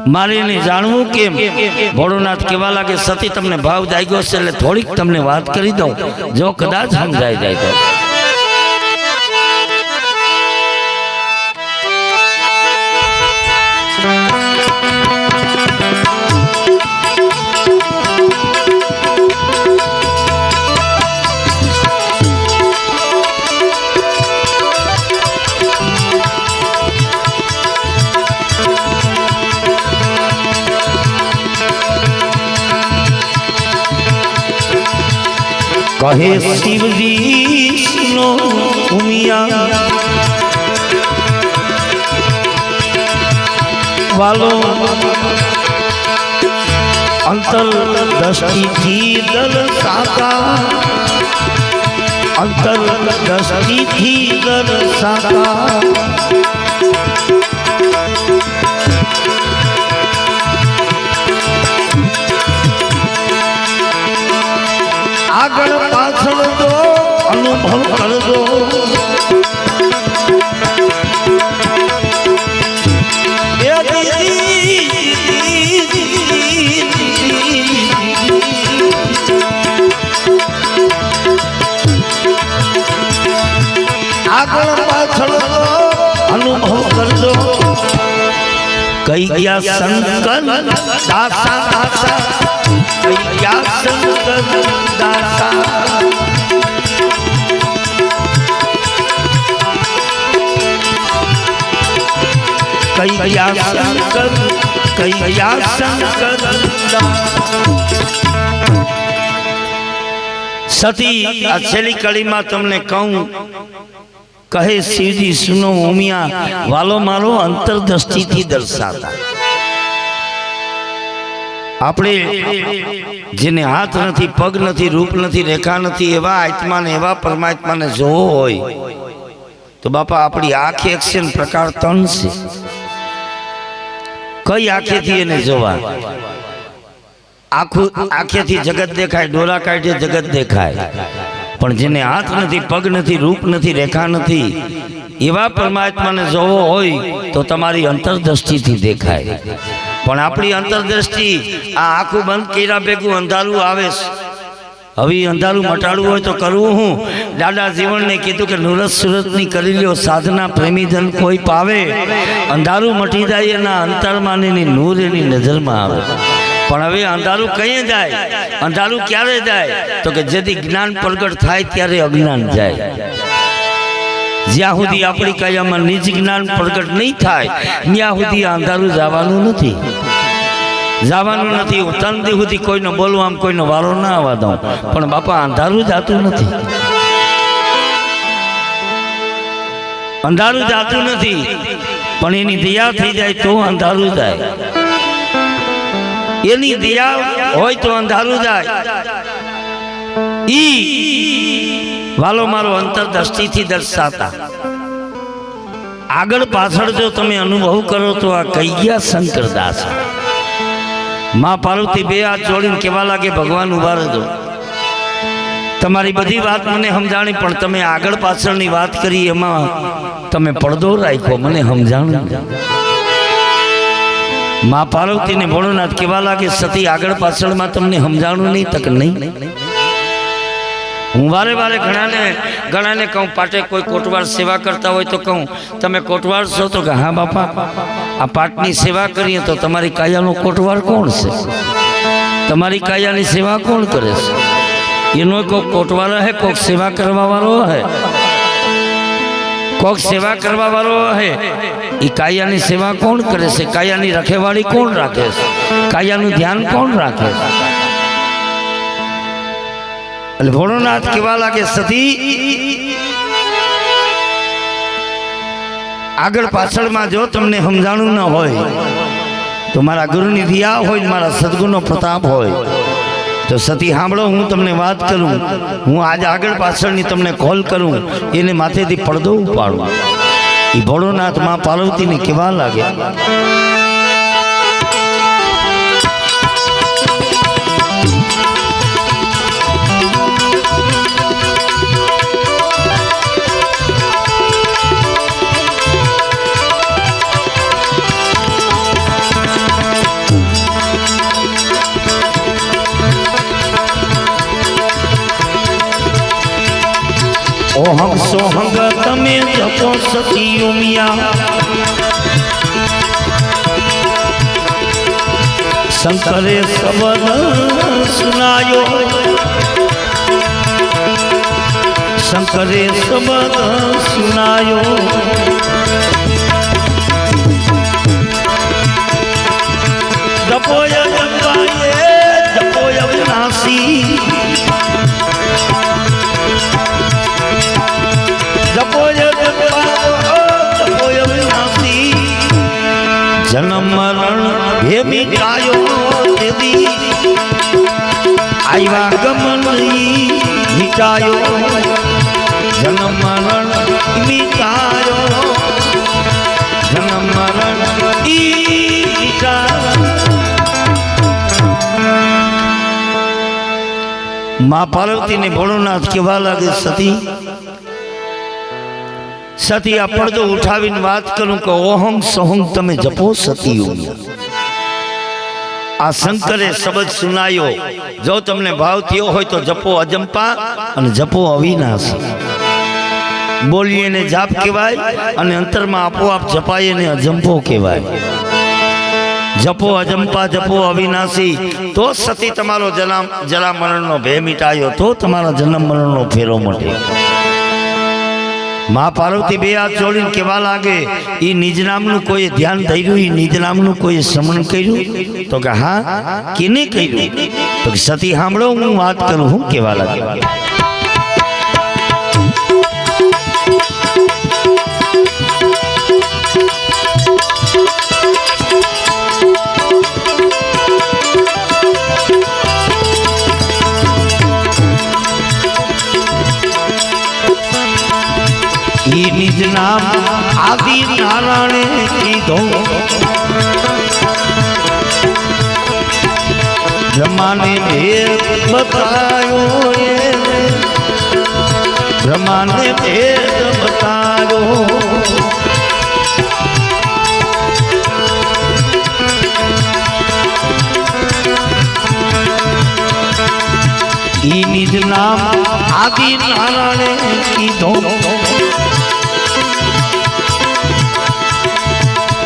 મારે એને જાણવું કેમ ભોળોનાથ કેવા લાગે સતી તમને ભાવ જાગ્યો છે એટલે થોડીક તમને વાત કરી દઉં જો કદાચ સમજાઈ જાય તો કહે શિવજી સુનો ઉમિયા વાલો અંતર દ્રષ્ટિથી દર્શાતા અંતર દ્રષ્ટિથી દર્શાતા આગળ પાછળ દો અનુભવ કરજો એ દીદી કૈયા શંકર દાસા દાસા કૈયા શંકર દાસા કૈયા શંકર સતી આ છેલ્લી કડીમાં તમને કહું કહે શિવજી સુનો ઉમિયા વાલો મારો અંતરદ્રષ્ટિથી દર્શાતા આપણે જેને હાથ નથી પગ નથી રૂપ નથી રેખા નથી એવા આત્માને એવા પરમાત્માને જોવો હોય તો બાપા આપણી આંખ એક્શન પ્રકાર 3 છે કઈ આંખેથી એને જોવા આંખેથી જગત દેખાય ડોળા કાઢે જગત દેખાય પણ જેને હાથ નથી પગ નથી રૂપ નથી રેખા નથી એવા પરમાત્માને જોવો હોય તો તમારી અંતરદ્રષ્ટિથી દેખાય પણ આપણી અંતરદ્રષ્ટિ આ આંખું બંધ કર્યા ભેગું અંધારું આવે હવે અંધારું મટાડવું હોય તો કરવું હું દાદા જીવનને કીધું કે નુરત સુરતની કરી લ્યો સાધના પ્રેમી જન કોઈ પાવે અંધારું મટી જાય એના અંતરમાં એની નૂર એની નજરમાં આવે પણ હવે અંધારું કઈ જાય અંધારું ક્યારે જાય તો કે જેથી જ્ઞાન પ્રગટ થાય ત્યારે અજ્ઞાન જાય જ્યાં સુધી આપણી કાયામાં નિજ જ્ઞાન પ્રગટ નહીં થાય ત્યાં સુધી અંધારું જવાનું નથી હું ત્રણ દી સુધી કોઈનો બોલવા આમ કોઈનો વારો ના આવવા દઉં પણ બાપા અંધારું જાતું નથી પણ એની દયા થઈ જાય તો અંધારું જાય એની દયા હોય તો અંધારું જાય ઈ વાલો મારો અંતરદ્રષ્ટિથી દર્શાતા આગળ પાછળ જો તમે અનુભવ કરો તો આ કૈયા શંકરદાસ માં પાર્વતી બે હાથ જોડીને કેવા લાગે ભગવાન ઉભા રહેજો તમારી બધી વાત મને સમજાણી પણ તમે આગળ પાછળની વાત કરી એમાં તમે પડદો રાખ્યો મને સમજાણું માં પાર્વતીને ભોળોનાથ કેવા લાગે સતી આગળ પાછળમાં તમને સમજાણું નહીં તક નહીં હું વારે ઘણાને કહું પાટે કોઈ કોટવાળ સેવા કરતા હોય તો કહું તમે કોટવાળ છો તો કે હા બાપા આ પાટની સેવા કરીએ તો તમારી કાયાનો કોટવાળ કોણ છે તમારી કાયાની સેવા કોણ કરે છે એનો કોઈક કોટવાળ હે કોઈક સેવા કરવા વાળો હે કોઈક સેવા કરવા વાળો હે એ કાયાની સેવા કોણ કરે છે કાયાની રખેવાળી કોણ રાખે છે કાયાનું ધ્યાન કોણ રાખે છે એટલે ભોળોનાથ કેવા લાગે સતી આગળ પાછળમાં જો તમને સમજાણું ન હોય તો મારા ગુરુની દયા હોય મારા સદગુરુનો પ્રતાપ હોય તો સતી સાંભળો હું તમને વાત કરું હું આજ આગળ પાછળની તમને કોલ કરું એને માથેથી પડદો ઉપાડું એ ભોળોનાથ માં પાર્વતીને કેવા લાગે ઓહમ સોહંગ તમે જપો સતી ઉમિયા શંકરે શબ્દ સુનાયો શંકરે શબ્દ સુનાયો જપોય જપાયે જપોય વિનાશી જન્મ મરણ હે મિટાયો દેદી આવ્યા ગમન મિટાયો જન્મ મરણ મિટાયો જન્મ મરણ માં પાર્વતીને ભોળોનાથ કેવા લાગે સતી સતી આ પડદો ઉઠાવીને વાત કરું કે ઓહમ સોહમ તમે જપો સતી આ શંકરે શબ્દ સુનાયો જો તમને ભાવ થયો હોય તો જપો અજંપા અને જપો અવિનાશી બોલીએ ને જાપ કહેવાય અને અંતરમાં આપોઆપ જપાય ને અજંપો કહેવાય जपो अजंपा जपो अविनाशी तो सती तमारो जला मरण नो भय मिटायो तो तमारा जन्म मरण नो फेरो मटे। मां पार्वती बे हाथ जोड़ीने केवा लागे ई निज नामनु कोई ध्यान धर्યું ई निज नामनु कोई श्रवण कर्યું तो के हाँ केने कर्યું तो के सती सांभळो हूँ बात करूँ हूँ केवा लागे। निज नाम आदि नारायण कीधो ब्रह्मा ने भेद बतायो ब्रह्मा ने भेद बतायो निज नाम आदि नारायण कीधो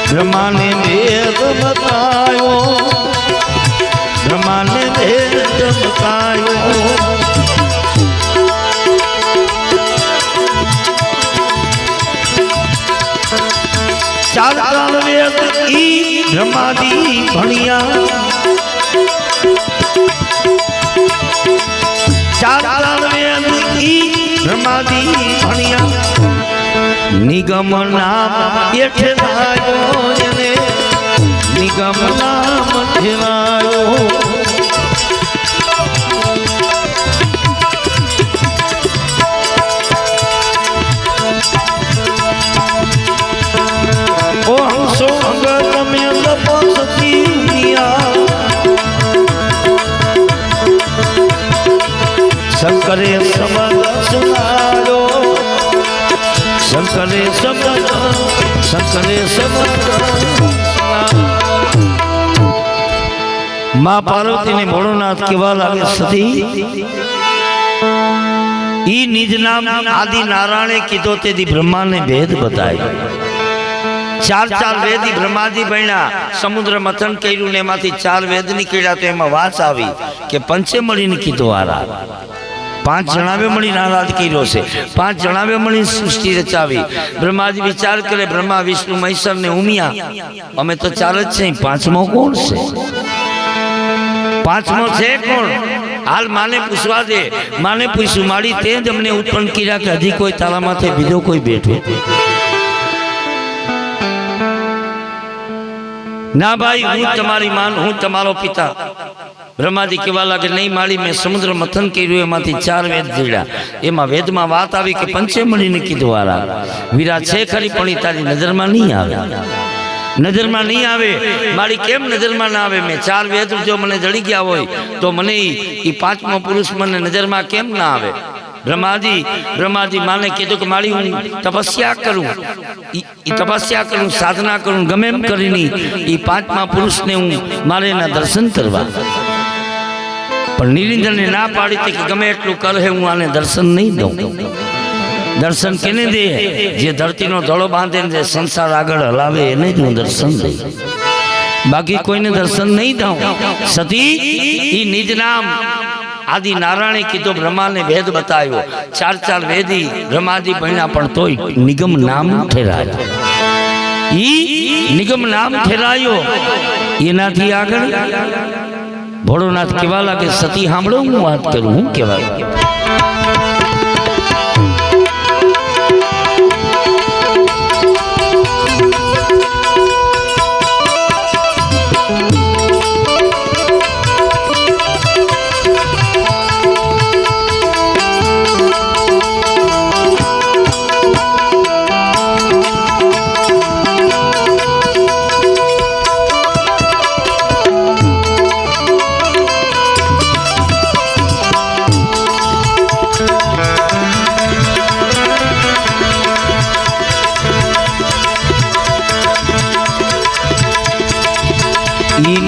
ब्रह्मा ने भेद बतायो ब्रह्मा ने भेद बतायो चार चार वेद ई ब्रह्मादि भणिया चार चार वेद ई ब्रह्मादि भणिया निगम नाम ठेरायो निगम नाम ठेरायो ओ हंसो अंगत में लपसती दुनिया शंकरे सबद सुनायो शंकरे सबद मां पार्वती ने भोळोनाथ केवा लागे सती ई निज नाम आदि नारायण कीधो तेदी ब्रह्मा ने भेद बतायो चार चार वेद ब्रह्माजी बन्या समुद्र मथन कर्યું ने एमांथी चार वेद निकळ्या तो एमां वाच आवी के पंचे मळीने कीधो आराध पांच जणावे मळीने आराध कर्यो छे पांच जणावे मळीने सृष्टि रचावी ब्रह्माजी विचार करे ब्रह्मा विष्णु महेश्वर ने उमिया अमे तो चार ज छे पांचमो कोण छे पांचमो छे कोण हाल माने पूछवा दे माने पूछ्યું मारी ते ज अमने उत्पन्न कर्या के हजी कोई तारा माथे बीजो कोई बैठो ना भाई हूँ तमारी मान हूँ तमारो पिता ब्रह्माजी केवा लागे नहीं मारी मैं समुद्र मथन कर्યું एमांथी चार वेद जीड़ा एमां वेद में बात आई कि पंचे मळीने कीधो आराध वीरा छे खरी पण तारी नजर में नहीं आवे नजर में नहीं आवे मारी केम नजर में ना आवे मैं चार वेद जो मने जड़ी गया होय तो मने ई पांचमो पुरुष मने नजर में केम ना आवे ब्रह्माजी माने कीधुं कि मारी हूँ तपस्या करूँ तपस्या करूँ साधना करूँ गमे एम करीने ई पांचमा पुरुष ने हूँ मारे ना दर्शन करवा पर निरंजन ने ना पाड़ी थी कि गमे एटलुं कर है हूँ आने दर्शन नहीं दूँ दर्शन केने दे जे धरती नो धड़ो बांधे जे संसार आगळ हलावे एने ज हूँ दर्शन दे बाकी कोई ने दर्शन नहीं दूँ सती ई निज नाम आदि नारायण कीधो ब्रह्मा ने भेद बतायो चार चार वेदी ब्रह्माजी बन्या पण तोय निगम नाम ठेरायो ई निगम नाम ठेरायो एनाथी आगळ भोळोनाथ केवा लागे सती सांभळो हूँ बात करूँ हूँ केवा लागे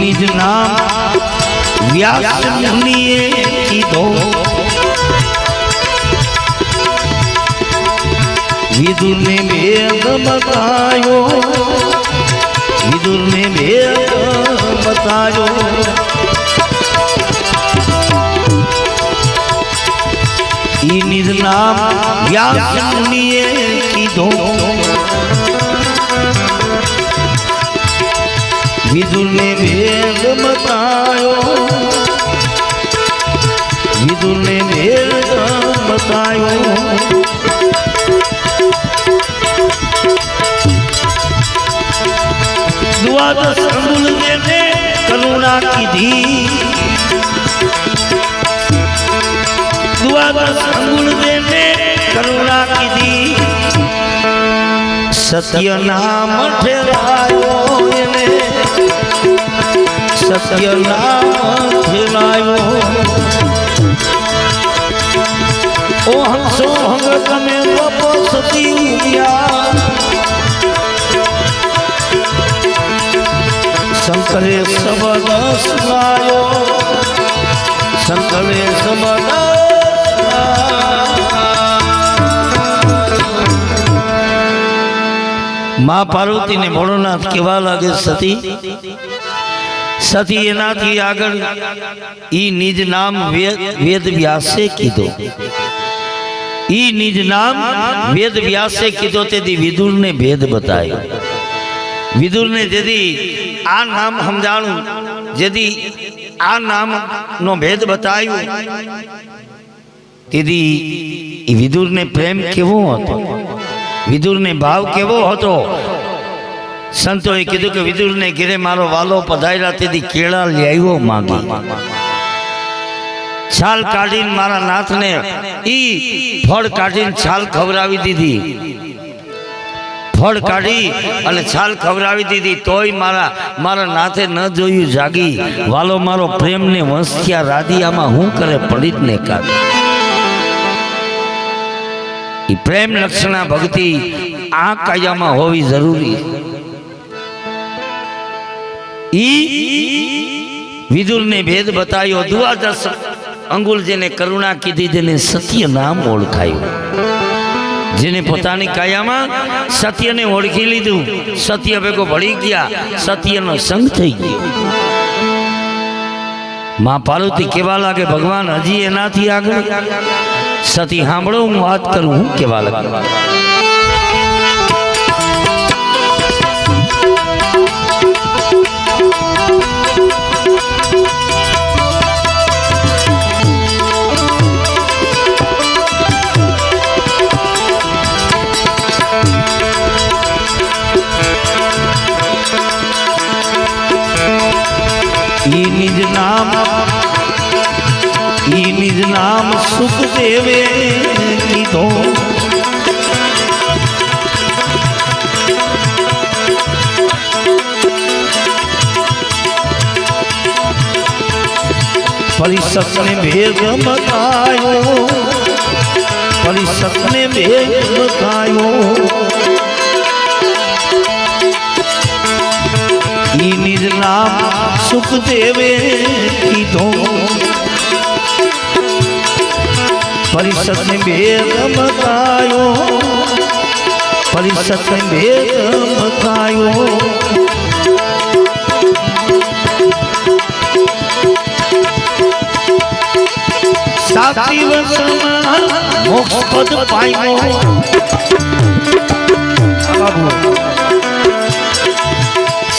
निज नाम व्यास मुनिए कीधो विदुर ने भेद बतायो विदुर ने भेद बतायो ई निज नाम व्यास मुनिए कीधो विदुर ने भेद बतायो विदुर ने भेद बतायो द्वादश अंगुल देने करुणा की दी द्वादश अंगुल देने करुणा की दी सत्य नाम ठहरायो सत्य नाम ठहरायो ओ हंसो हंगत में तपस्वी हुआ शंकरे शब्द सुनायो शंकरे शब्द मां पार्वती ने भोळोनाथ केवा लागे सती सती एनाथी आगळ ई निज नाम वेद व्यासे कीधो ई निज नाम वेद व्यासे कीधो तेदी विदुर ने भेद बतायो विदुर ने जेदी आ नाम समझाणु जेदी आ नाम नो भेद बतायो तेदी विदुर ने प्रेम केवो हतो विदुर ने भाव केवो हतो संतोए कीधु के विदुर ने घरे मारो वालो पधार्या तेदी केळा लई आव्यो मांगी छाल काढीन मारा नाथ ने ई फळ काढीन छाल खवरावी दीधी फळ काढी अने छाल खवरावी दीधी तोय मारा नाथे न जोयु जागी वालो मारो प्रेम ने वंशिया राधियामां हूँ करे पड़ित ने काढी ई प्रेम लक्षणा भक्ति आ कायामां होवी जरूरी ई विदुर ने भेद बतायो द्वादश अंगुल जेने करुणा कीधी जेने सत्य नाम ओळखायो जेने पोतानी कायामां सत्य ने ओळखी लीधुं सत्य भेगो भળી गया सत्य नो संग थई गयो मां पार्वती केवा लागे भगवान हजी एनाथी आगळ सती सांभळो हूँ वात करूं हूँ केवा लागे ई निज नाम सुख देवे कीधो परिषद ने भेद बतायो परिषद ने भेद बतायो ई निज नाम सुख देवे कीधो परिषद ने भेद बतायो परिषद ने भेद बतायो साती वर्षमा मोक्ष पद पायो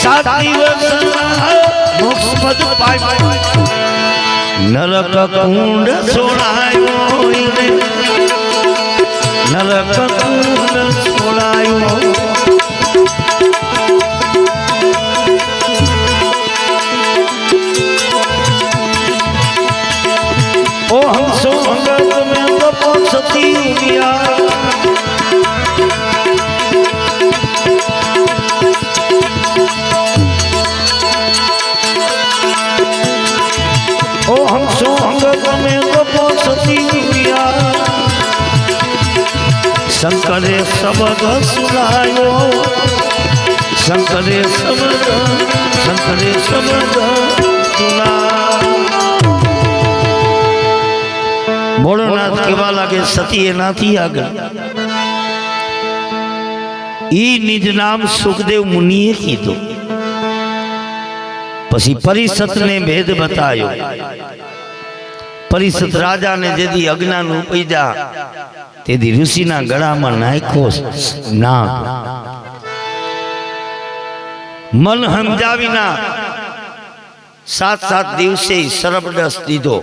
साती वर्षमा मोक्ष पद पायो नरक कुंड छोड़ायो नरक कुंड छोड़ायो ओ हंसो अंगत में तपस्वी हुआ ओ हंसो अंगत में तपस्वी हुआ शंकरे शब्द सुनायो शंकरे शब्द सुना भोळोनाथ केवा लागे सती एनाथी आगळ ई निज नाम सुखदेव मुनिए कीधो પછી પરિષદ ને ભેદ બતાવ્યો। પરિષદ રાજા ને જેથી અજ્ઞાન ઉપજ્યા તેથી ઋષિના ગળામાં નાખ્યો નાગ। મન સમજાવીના 7 દિવસે સરબડસ દીધો।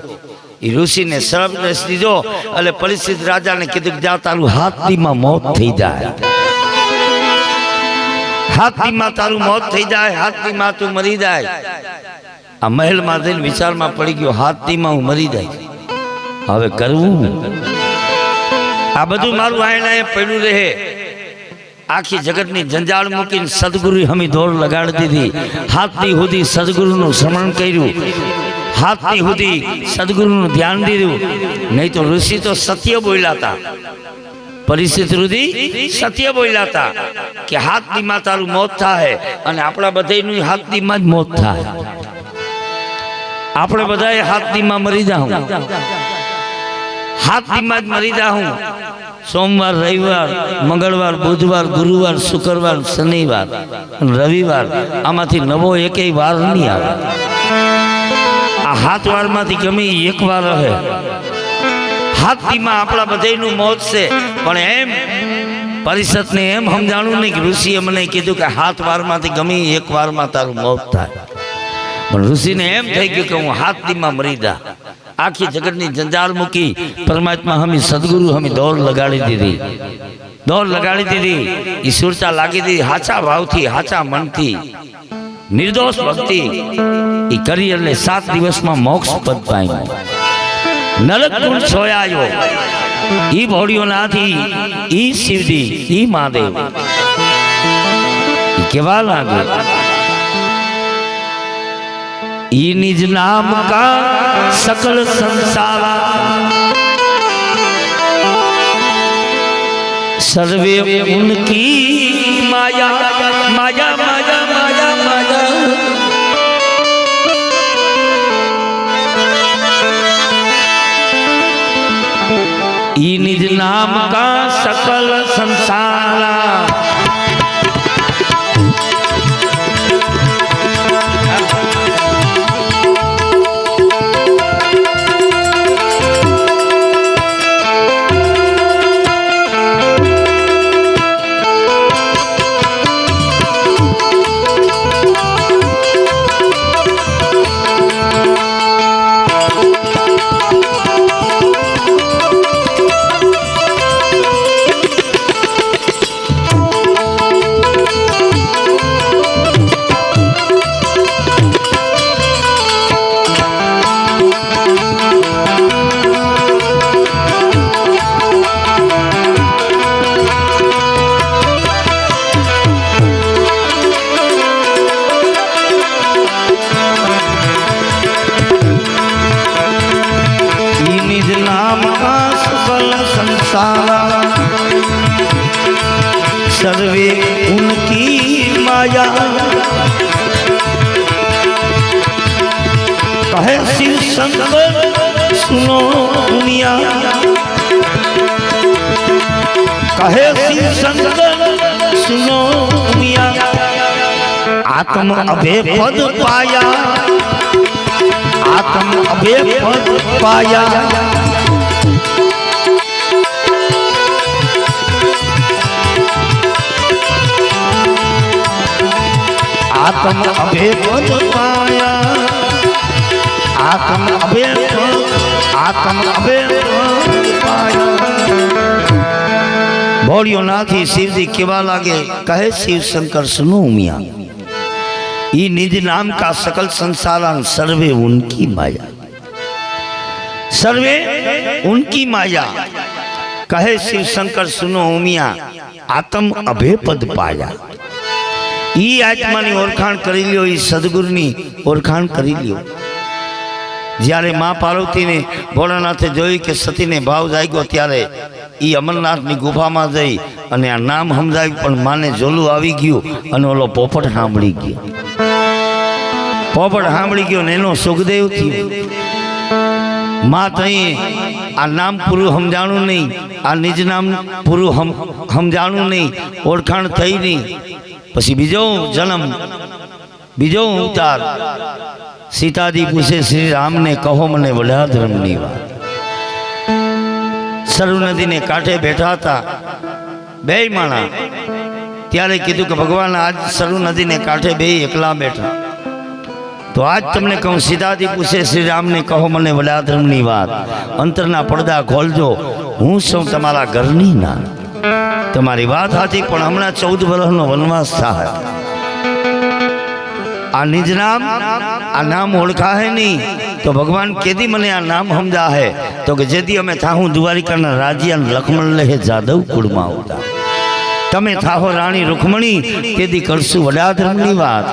એ ઋષિને સરબડસ દીધો એટલે પરિષદ રાજાને કીધું કે જા તારું હાથીમાં મોત થઈ જાય, હાથીમાં તારું મોત થઈ જાય, હાથીમાં તું મરી જાય। આ મહેલમાં જઈને વિચારમાં પડી ગયો હાથીમાં હું મરી જાય, હવે કરવું આ બધું મારું આયના પડ્યું રહે। આખી જગતની જંજાળ મૂકીને સદગુરુ હમી દોડ લગાડી દીધી। હાથથી સુધી સદગુરુનું સ્મરણ કર્યું, હાથથી સુધી સદગુરુનું ધ્યાન દીધું। નહીં તો ઋષિ તો સત્ય બોલ્યા હતા, પરિસ્થિતિ રુધિ સત્ય બોલ્યા હતા કે હાથીમાં તારું મોત થાય અને આપણા બધાનું હાથીમાં જ મોત થાય। આપણે બધાએ હાથીમાં મરી જાઉં, હાથીમાં જ મરી જાઉં। સોમવાર, રવિવાર, મંગળવાર, બુધવાર, ગુરુવાર, શુક્રવાર, શનિવાર, રવિવાર આમાંથી નવો એકેય વાર નહીં આવે। આ 7 વારમાંથી ગમે એક વાર રહે। હાથીમાં આપણા બધાનું મોત છે, પણ એમ પરિષદને એમ સમજાણું નહીં કે ઋષિએ મને કીધું કે 7 વારમાંથી ગમે એક વારમાં તારું મોત થાય, પણ ઋષિને એમ થઈ ગયું કે હું હાથીમાં મરી જા। આખી જગતની જંજાળ મૂકી પરમાત્મા હમી સદગુરુ હમી દોડ લગાડી દીધી, દોડ લગાડી દીધી। એ સુરતા લાગી દીધી હાચા ભાવથી, હાચા મનથી, નિર્દોષ ભક્તિ એ કરી એટલે 7 દિવસમાં મોક્ષ પદ પામ્યો। નરક કુંડ છોયાયો ઈ ભોળિયો નાથી, ઈ શિવજી, ઈ મહાદેવ કેવા લાગે। ई निज नाम का सकल संसार सर्वे उनकी माया, माया माया माया माया। ई निज नाम का सकल संसार सर्वे उनकी माया। कहे शिव शंकर सुनो दुनिया, कहे शिव शंकर सुनो दुनिया। आत्म अभय पद पाया, आत्म अभय पद पाया। आत्म अभय पद पाया, आत्म अभय पद, आत्म अभय पद पाया। भोलियो नाथी शिवजी केवा लागे, कहे शिव शंकर सुनो मियाँ, ई निज नाम का सकल संसार सर्वे उनकी माया, सर्वे उनकी माया। कहे शिव शंकर सुनो मियाँ, आत्म अभय पद पाया। ई आत्मानी ओळखाण करी ल्यो, ई सदगुरुनी ओळखाण करी ल्यो। જ્યારે માં પાર્વતીને ભોળાનાથે જોયું કે સતીને ભાવ જાગ્યો ત્યારે એ અમરનાથની ગુફામાં જઈ અને આ નામ સમજાવ્યું, પણ માને જોલું આવી ગયું અને ઓલો પોપટ સાંભળી ગયો, પોપટ સાંભળી ગયો ને એનો સુખદેવ થયો। માં તઈ આ નામ પૂરું સમજાણું નહીં, આ નિજ નામ પૂરું સમજાણું નહીં, ઓળખાણ થઈ નહીં। પછી બીજો જન્મ બીજો અવતાર સીતાજી પૂછે શ્રી રામને કહો મને વડા ધર્મની વાત. સરુ નદીને કાંઠે બેઠા હતા બે માણા. ત્યારે કીધું કે ભગવાન આજ સરુ નદીને કાંઠે બે એકલા બેઠા. તો આજ તમને કહું, સીતાજી પૂછે શ્રી રામને કહો મને વડા ધર્મની વાત. અંતરના પડદા ખોલજો, હું સૌ તમારા ઘરની ના. તમારી વાત સાચી, પણ હમણાં 14 વર્ષનો વનવાસ થાય. આ નિજ નામ, આ નામ ઓળખાહે નહીં તો ભગવાન કેદી મને આ નામ સમજાહે? તો કે જેથી અમે થાહું દ્વારિકાના રાજ્યા લક્ષ્મણ લહે જાદવ કુળમાં આવતા. તમે થાહો રાણી રૂકમણી તેથી કરશું વડા ધર્મની વાત.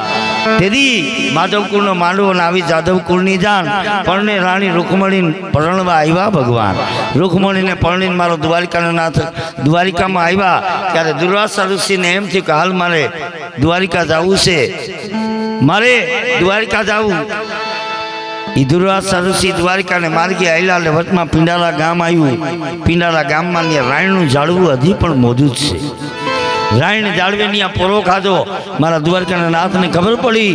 તેથી માધવ કુળનો માંડવો આવી જાદવ કુળની જાણ. પરણે રાણી રૂકમણી પરણવા આવ્યા ભગવાન. રૂકમણીને પરણીને મારો દ્વારિકાનો નાથ દ્વારિકામાં આવ્યા. ત્યારે દુર્વાસા ઋષિને એમ થયું કે હાલ મારે દ્વારિકા જવું છે, મારે દ્વારિકા જવું. એ દુર્વાસા ઋષિ દ્વારિકાને માર્ગે આવેલા એટલે વચમાં પિંડારા ગામ આવ્યું. પિંડારા ગામમાં રાયણનું ઝાડવું હજી પણ મોજૂદ છે. રાયણ જાળવે ત્યાં પોરો ખાધો. મારા દ્વારકાના નાથને ખબર પડી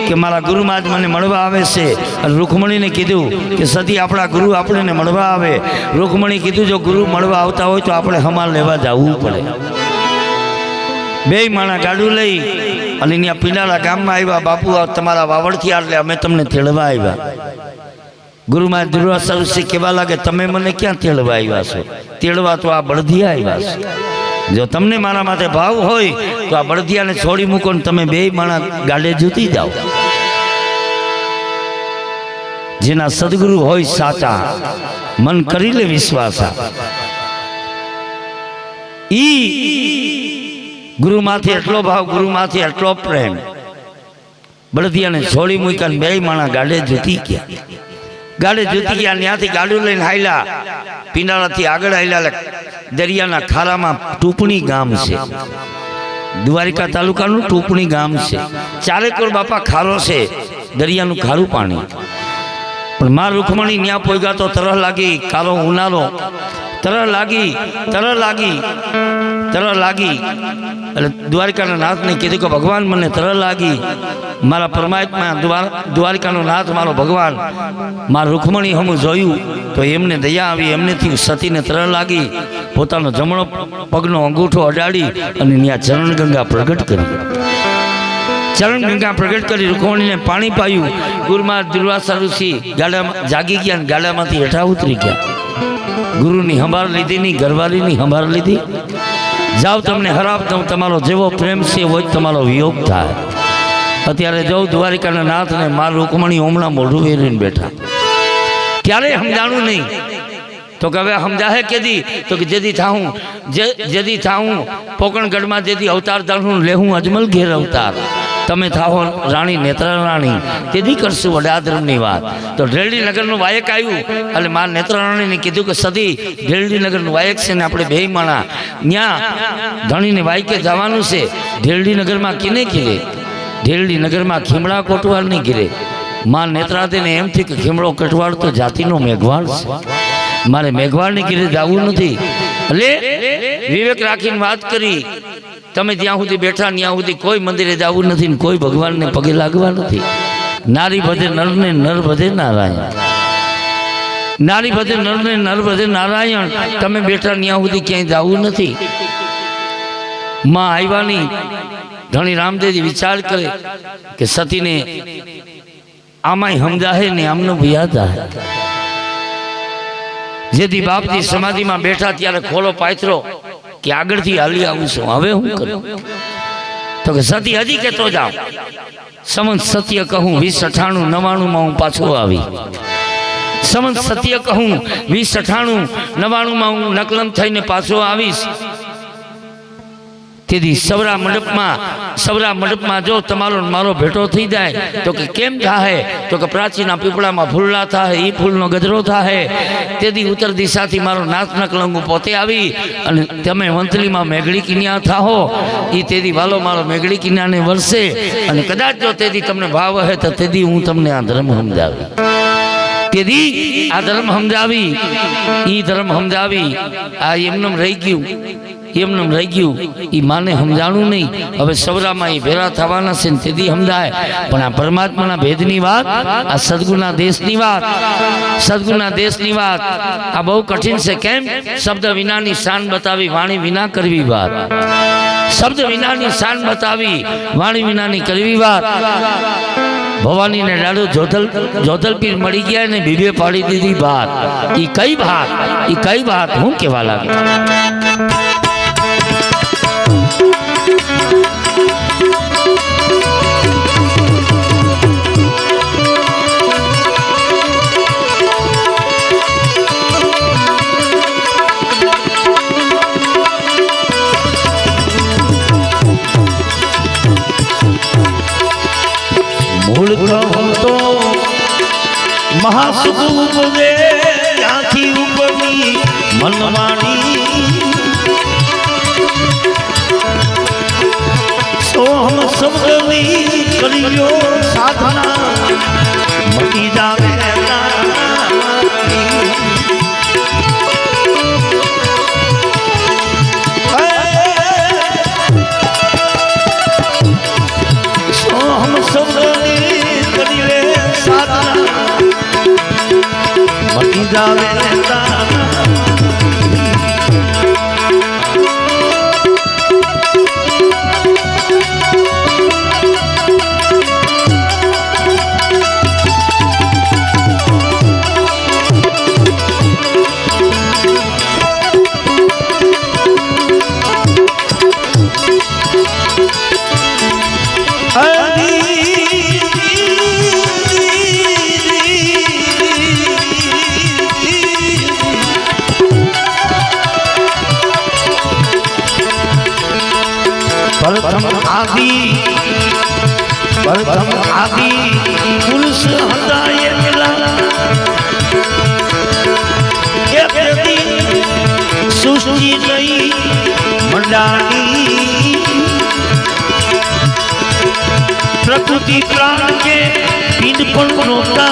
કે મારા ગુરુમાં જ મને મળવા આવે છે. અને રૂકમણીને કીધું કે સતી આપણા ગુરુ આપણને મળવા આવે. રૂકમણી કીધું જો ગુરુ મળવા આવતા હોય તો આપણે હમાલ લેવા જવું પડે. બે માણા ગાડું લઈ અને ત્યાં પિંડારા ગામમાં આવ્યા. બાપુ તમારા વાવડથી એટલે અમે તમને તેડવા આવ્યા. ગુરુમાં દુર્વાસા ઋષિ કહેવા લાગે તમે મને ક્યાં તેડવા આવ્યા છો? તેડવા તો આ બળદિયા આવ્યા છે. જો તમને મારા માટે ભાવ હોય તો આ બળદિયાને છોડી મૂકો ને તમે બે માણા ગાડે જૂતી જાઓ. જેના સદગુરુ હોય સાચા, મન કરી લે વિશ્વાસા. ઈ ગુરુમાંથી એટલો ભાવ, ગુરુમાંથી એટલો પ્રેમ. બળદિયાને છોડી મૂક્યા બે માણા ગાડે જૂતી ગયા. ગાડે જૂતી ગયા. ત્યાંથી ગાડું લઈને હાલ્યા. પિંડારાથી આગળ હાલ્યા. દરિયાના ખારામાં ટૂપણી ગામ છે. દ્વારિકા તાલુકાનું ટૂપણી ગામ છે. ચારેકોર બાપા ખારો છે, દરિયાનું ખારું પાણી. પણ માં રૂકમણી ન્યા પોગ્યા તો તરહ લાગી. કાલો ઉનાળો, તરહ લાગી એટલે દ્વારિકાના નાથને કીધું કે ભગવાન મને તરહ લાગી. મારા પરમાત્મા દ્વારિકાનો નાથ મારો ભગવાન મારા રૂકમણી હમું જોયું તો એમને દયા આવી. એમનેથી સતીને તરહ લાગી. પોતાનો જમણો પગનો અંગૂઠો અડાડી અને ત્યાં ચરણગંગા પ્રગટ કરી. ચરણગંગા પ્રગટ કરી રૂકમણીને પાણી પાયું. ગુરુમાં દુર્વાસા ઋષિ ગાડામાં જાગી ગયા અને ગાડામાંથી હેઠા ઉતરી ગયા. ગુરુની સંભાળ લીધી નહીં, ઘરવાળીની સંભાળ લીધી. જાઓ તમને હરાપ દઉં, તમારો જેવો પ્રેમ છે એવો જ તમારો વિયોગ થાય. અત્યારે જવું દ્વારિકાના નાથને માર રૂકમણી હમણાં મોઢું વેરીને બેઠા. ત્યારે સમજાણું નહીં તો કે હવે સમજાહે કેદી? તો કે જેદી થાઉં પોકણગઢમાં જેદી અવતાર ધારું લેહું અજમલ ઘેર અવતાર. તમે થાઓ રાણી નેત્રા રાણી તેદી કરશું વડા ધર્મની વાત. તો ઢેલડી નગરનું વાયક આવ્યું એટલે મારા નેત્રા રાણીને કીધું કે સદી ઢેલડી નગરનું વાયક છે ને આપણે બે માણા ત્યાં ધણીને વાયકે જવાનું છે. ઢેલડી નગરમાં કિને ઘીરે? ઢેલડી નગરમાં ખીમડા કોટવાળની ઘીરે. માં નેત્રાદેને એમ થયું કે ખીમડો કટવાળ તો જાતિનો મેઘવાળ છે, મારે મેઘવાળની ઘીરે જવું નથી. એટલે વિવેક રાખીને વાત કરી. તમે જ્યાં સુધી બેઠા ત્યાં સુધી કોઈ મંદિરે જવું નથી ને કોઈ ભગવાનને પગે લાગવા નથી. નારી ભજે નરને નર ભજે નારાયણ. નારી ભજે નરને નર ભજે નારાયણ. તમે બેઠા ત્યાં સુધી ક્યાંય જવું નથી. માં આવ્યાની ધણી રામદેવજી વિચાર કરે કે સતીને આમાંય સમજાહે ને આમનું યાદ આવે. જેથી બાપજી સમાધિમાં બેઠા ત્યારે ખોલો પાથરો કે આગળથી હાલી આવું છું, હવે હું કરું? તો કે સતી હજી કેતો જાઉં. સમંત સત્ય કહું 2098-99 માં હું પાછો આવી. સમંત સત્ય કહું 2098-99 માં હું નકલમ થઈને પાછો આવીશ. તેથી સવરા મંડપમાં જો તમારો મારો ભેટો થઈ જાય તો કે કેમ થાય? તો કે પ્રાચીના પીપળામાં ફૂલડા થાય, એ ફૂલનો ગજરો થાય. તેથી ઉત્તર દિશાથી મારો નાથ નકલંગુ પોતે આવી અને તમે વંથલીમાં મેઘડી કિન્યા થાહો. એ તેથી વાલો મારો મેઘડી કિન્યાને વરસે. અને કદાચ જો તેથી તમને ભાવ હે તો તેથી હું તમને આ ધર્મ સમજાવી. તેથી આ ધર્મ સમજાવી, આ એમનેમ રહી ગયું. એમને રહી ગયું એ માને સમજાણું નહીં હવે સવરામાં એ ભેરા થવાના છે ને તેથી સમજાય પણ આ પરમાત્માના ભેદની વાત આ સદગુરુના દેશની વાત સદગુરુના દેશની વાત આ બહુ કઠિન છે કેમ શબ્દ વિનાની શાન બતાવી વાણી વિના કરવી વાત શબ્દ વિનાની શાન બતાવી વાણી વિનાની કરવી વાત ભવાની ને ડાડો જોધલપીર મળી ગયા ને બીબે પાડી દીધી વાત ઈ કઈ વાત હું કેવા લાગે મૂળ કહું તો મહાસુખ ઉપજે ત્યાંથી ઉપરની મનવાણી સોહમ શબ્દની કરીયો સાધના મટી જાવે સોહમ શબ્દની કરીએ સાધના મટી જાવે प्रथम आदि पुरुष हृदय मिला एक दिन सृष्टि नहीं मंडानी प्रकृति प्राण के पिंड पर नोता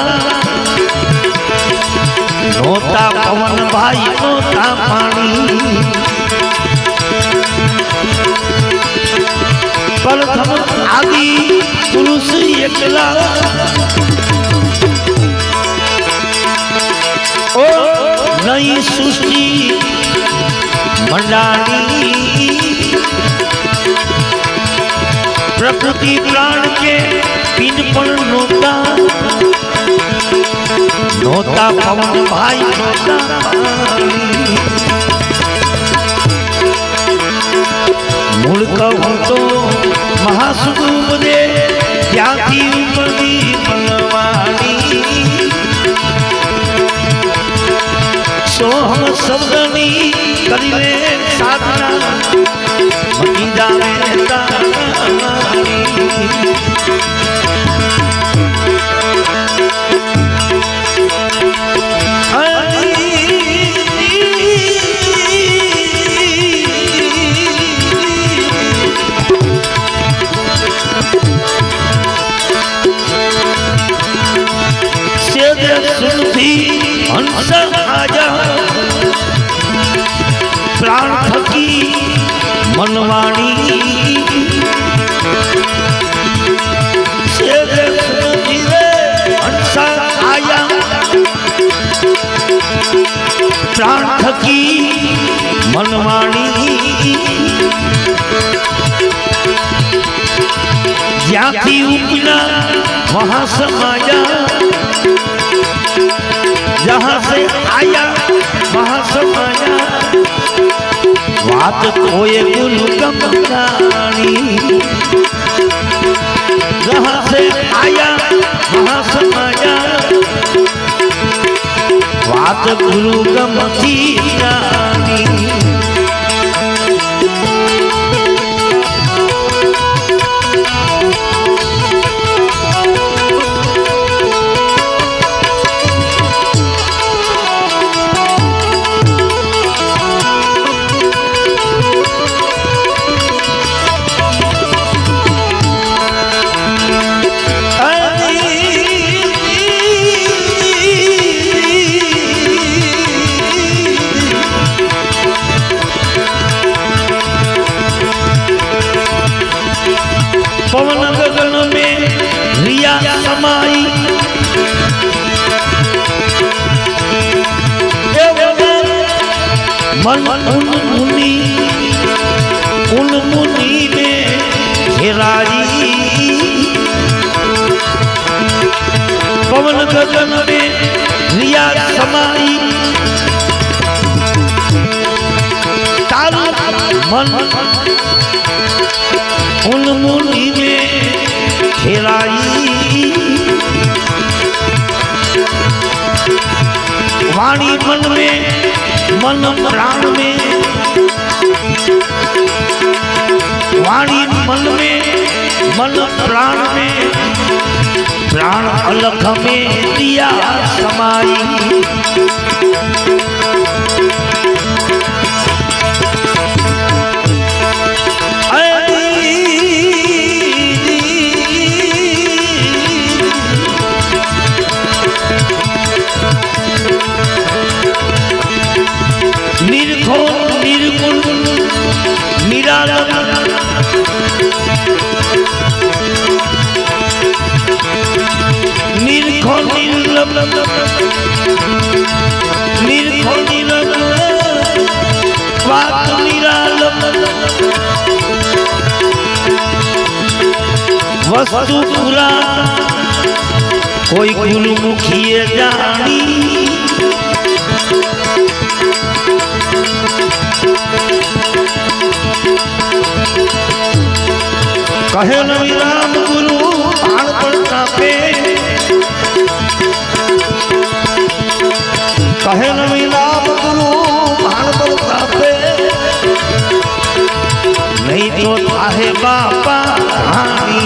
पवन भाई नोता पानी प्रथम आदि पुरुष एकला ओ नई सृष्टि मंडानी प्रकृति प्राण के पिंड पर नोता पवन भाई नोता मूल कहूँ तो महासुख उपजे ત્યાંથી ઉપરની મનવાણી સોહમ શબ્દની કરીને સાધના મટી જાવે हंस आजा प्राण थकी मनवाणी हंस आया प्राण थकी मनवाणी ज्याथी उपना वहां समाया जहाँ से आया वहाँ समाया बात कोई गुरु गमनानी जहाँ से आया वहाँ समाया बात गुरु गमती रानी पवन गगन में रिया समाई मन उन मुनि में घेराई पवन गगन में रिया समाई तारू मन उन मुनि में घेराई वाणी मन में मन प्राण में वाणी मन में मन प्राण में प्राण अलख में दिया समाई निर्घोर निर्गुण निरालम निर्घोर निर्लम निर्घोर निर्लम वात निरालम वस्तु पूरा कोई गुरुमुखी जानी कहे नवी राम गुरु भाण पड़ता पे कहे नवी राम गुरु भाण पड़ता पे नहीं तो चाहे बापा हानी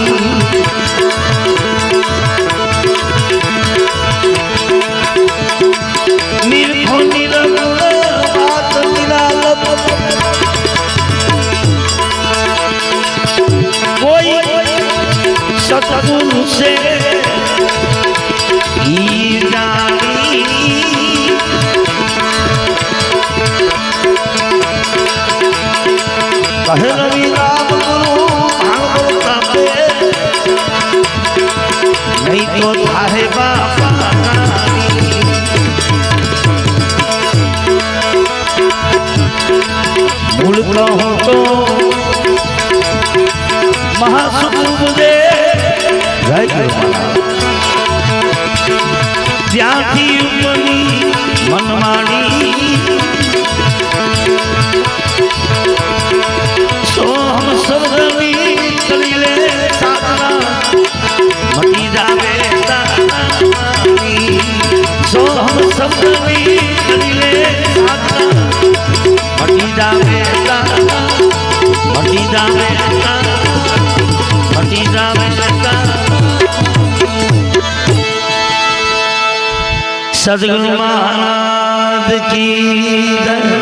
निर्भो निरंग बात निरालप कोई सतगुरु से ही जानी कहे रवि राम गुरु भाण पड़ता पे नहीं तो चाहे बापा मूल कहो तो महासुख मुझे ત્યાંથી ઉપની મનમાણી સોહમ સબદવી કરી લે સાધના મટી જાવે સોહમ સબદવી કરી લે સાધના મટી જાવે મટી જાવે मटी जावे सद्गुरु महाराज की जय।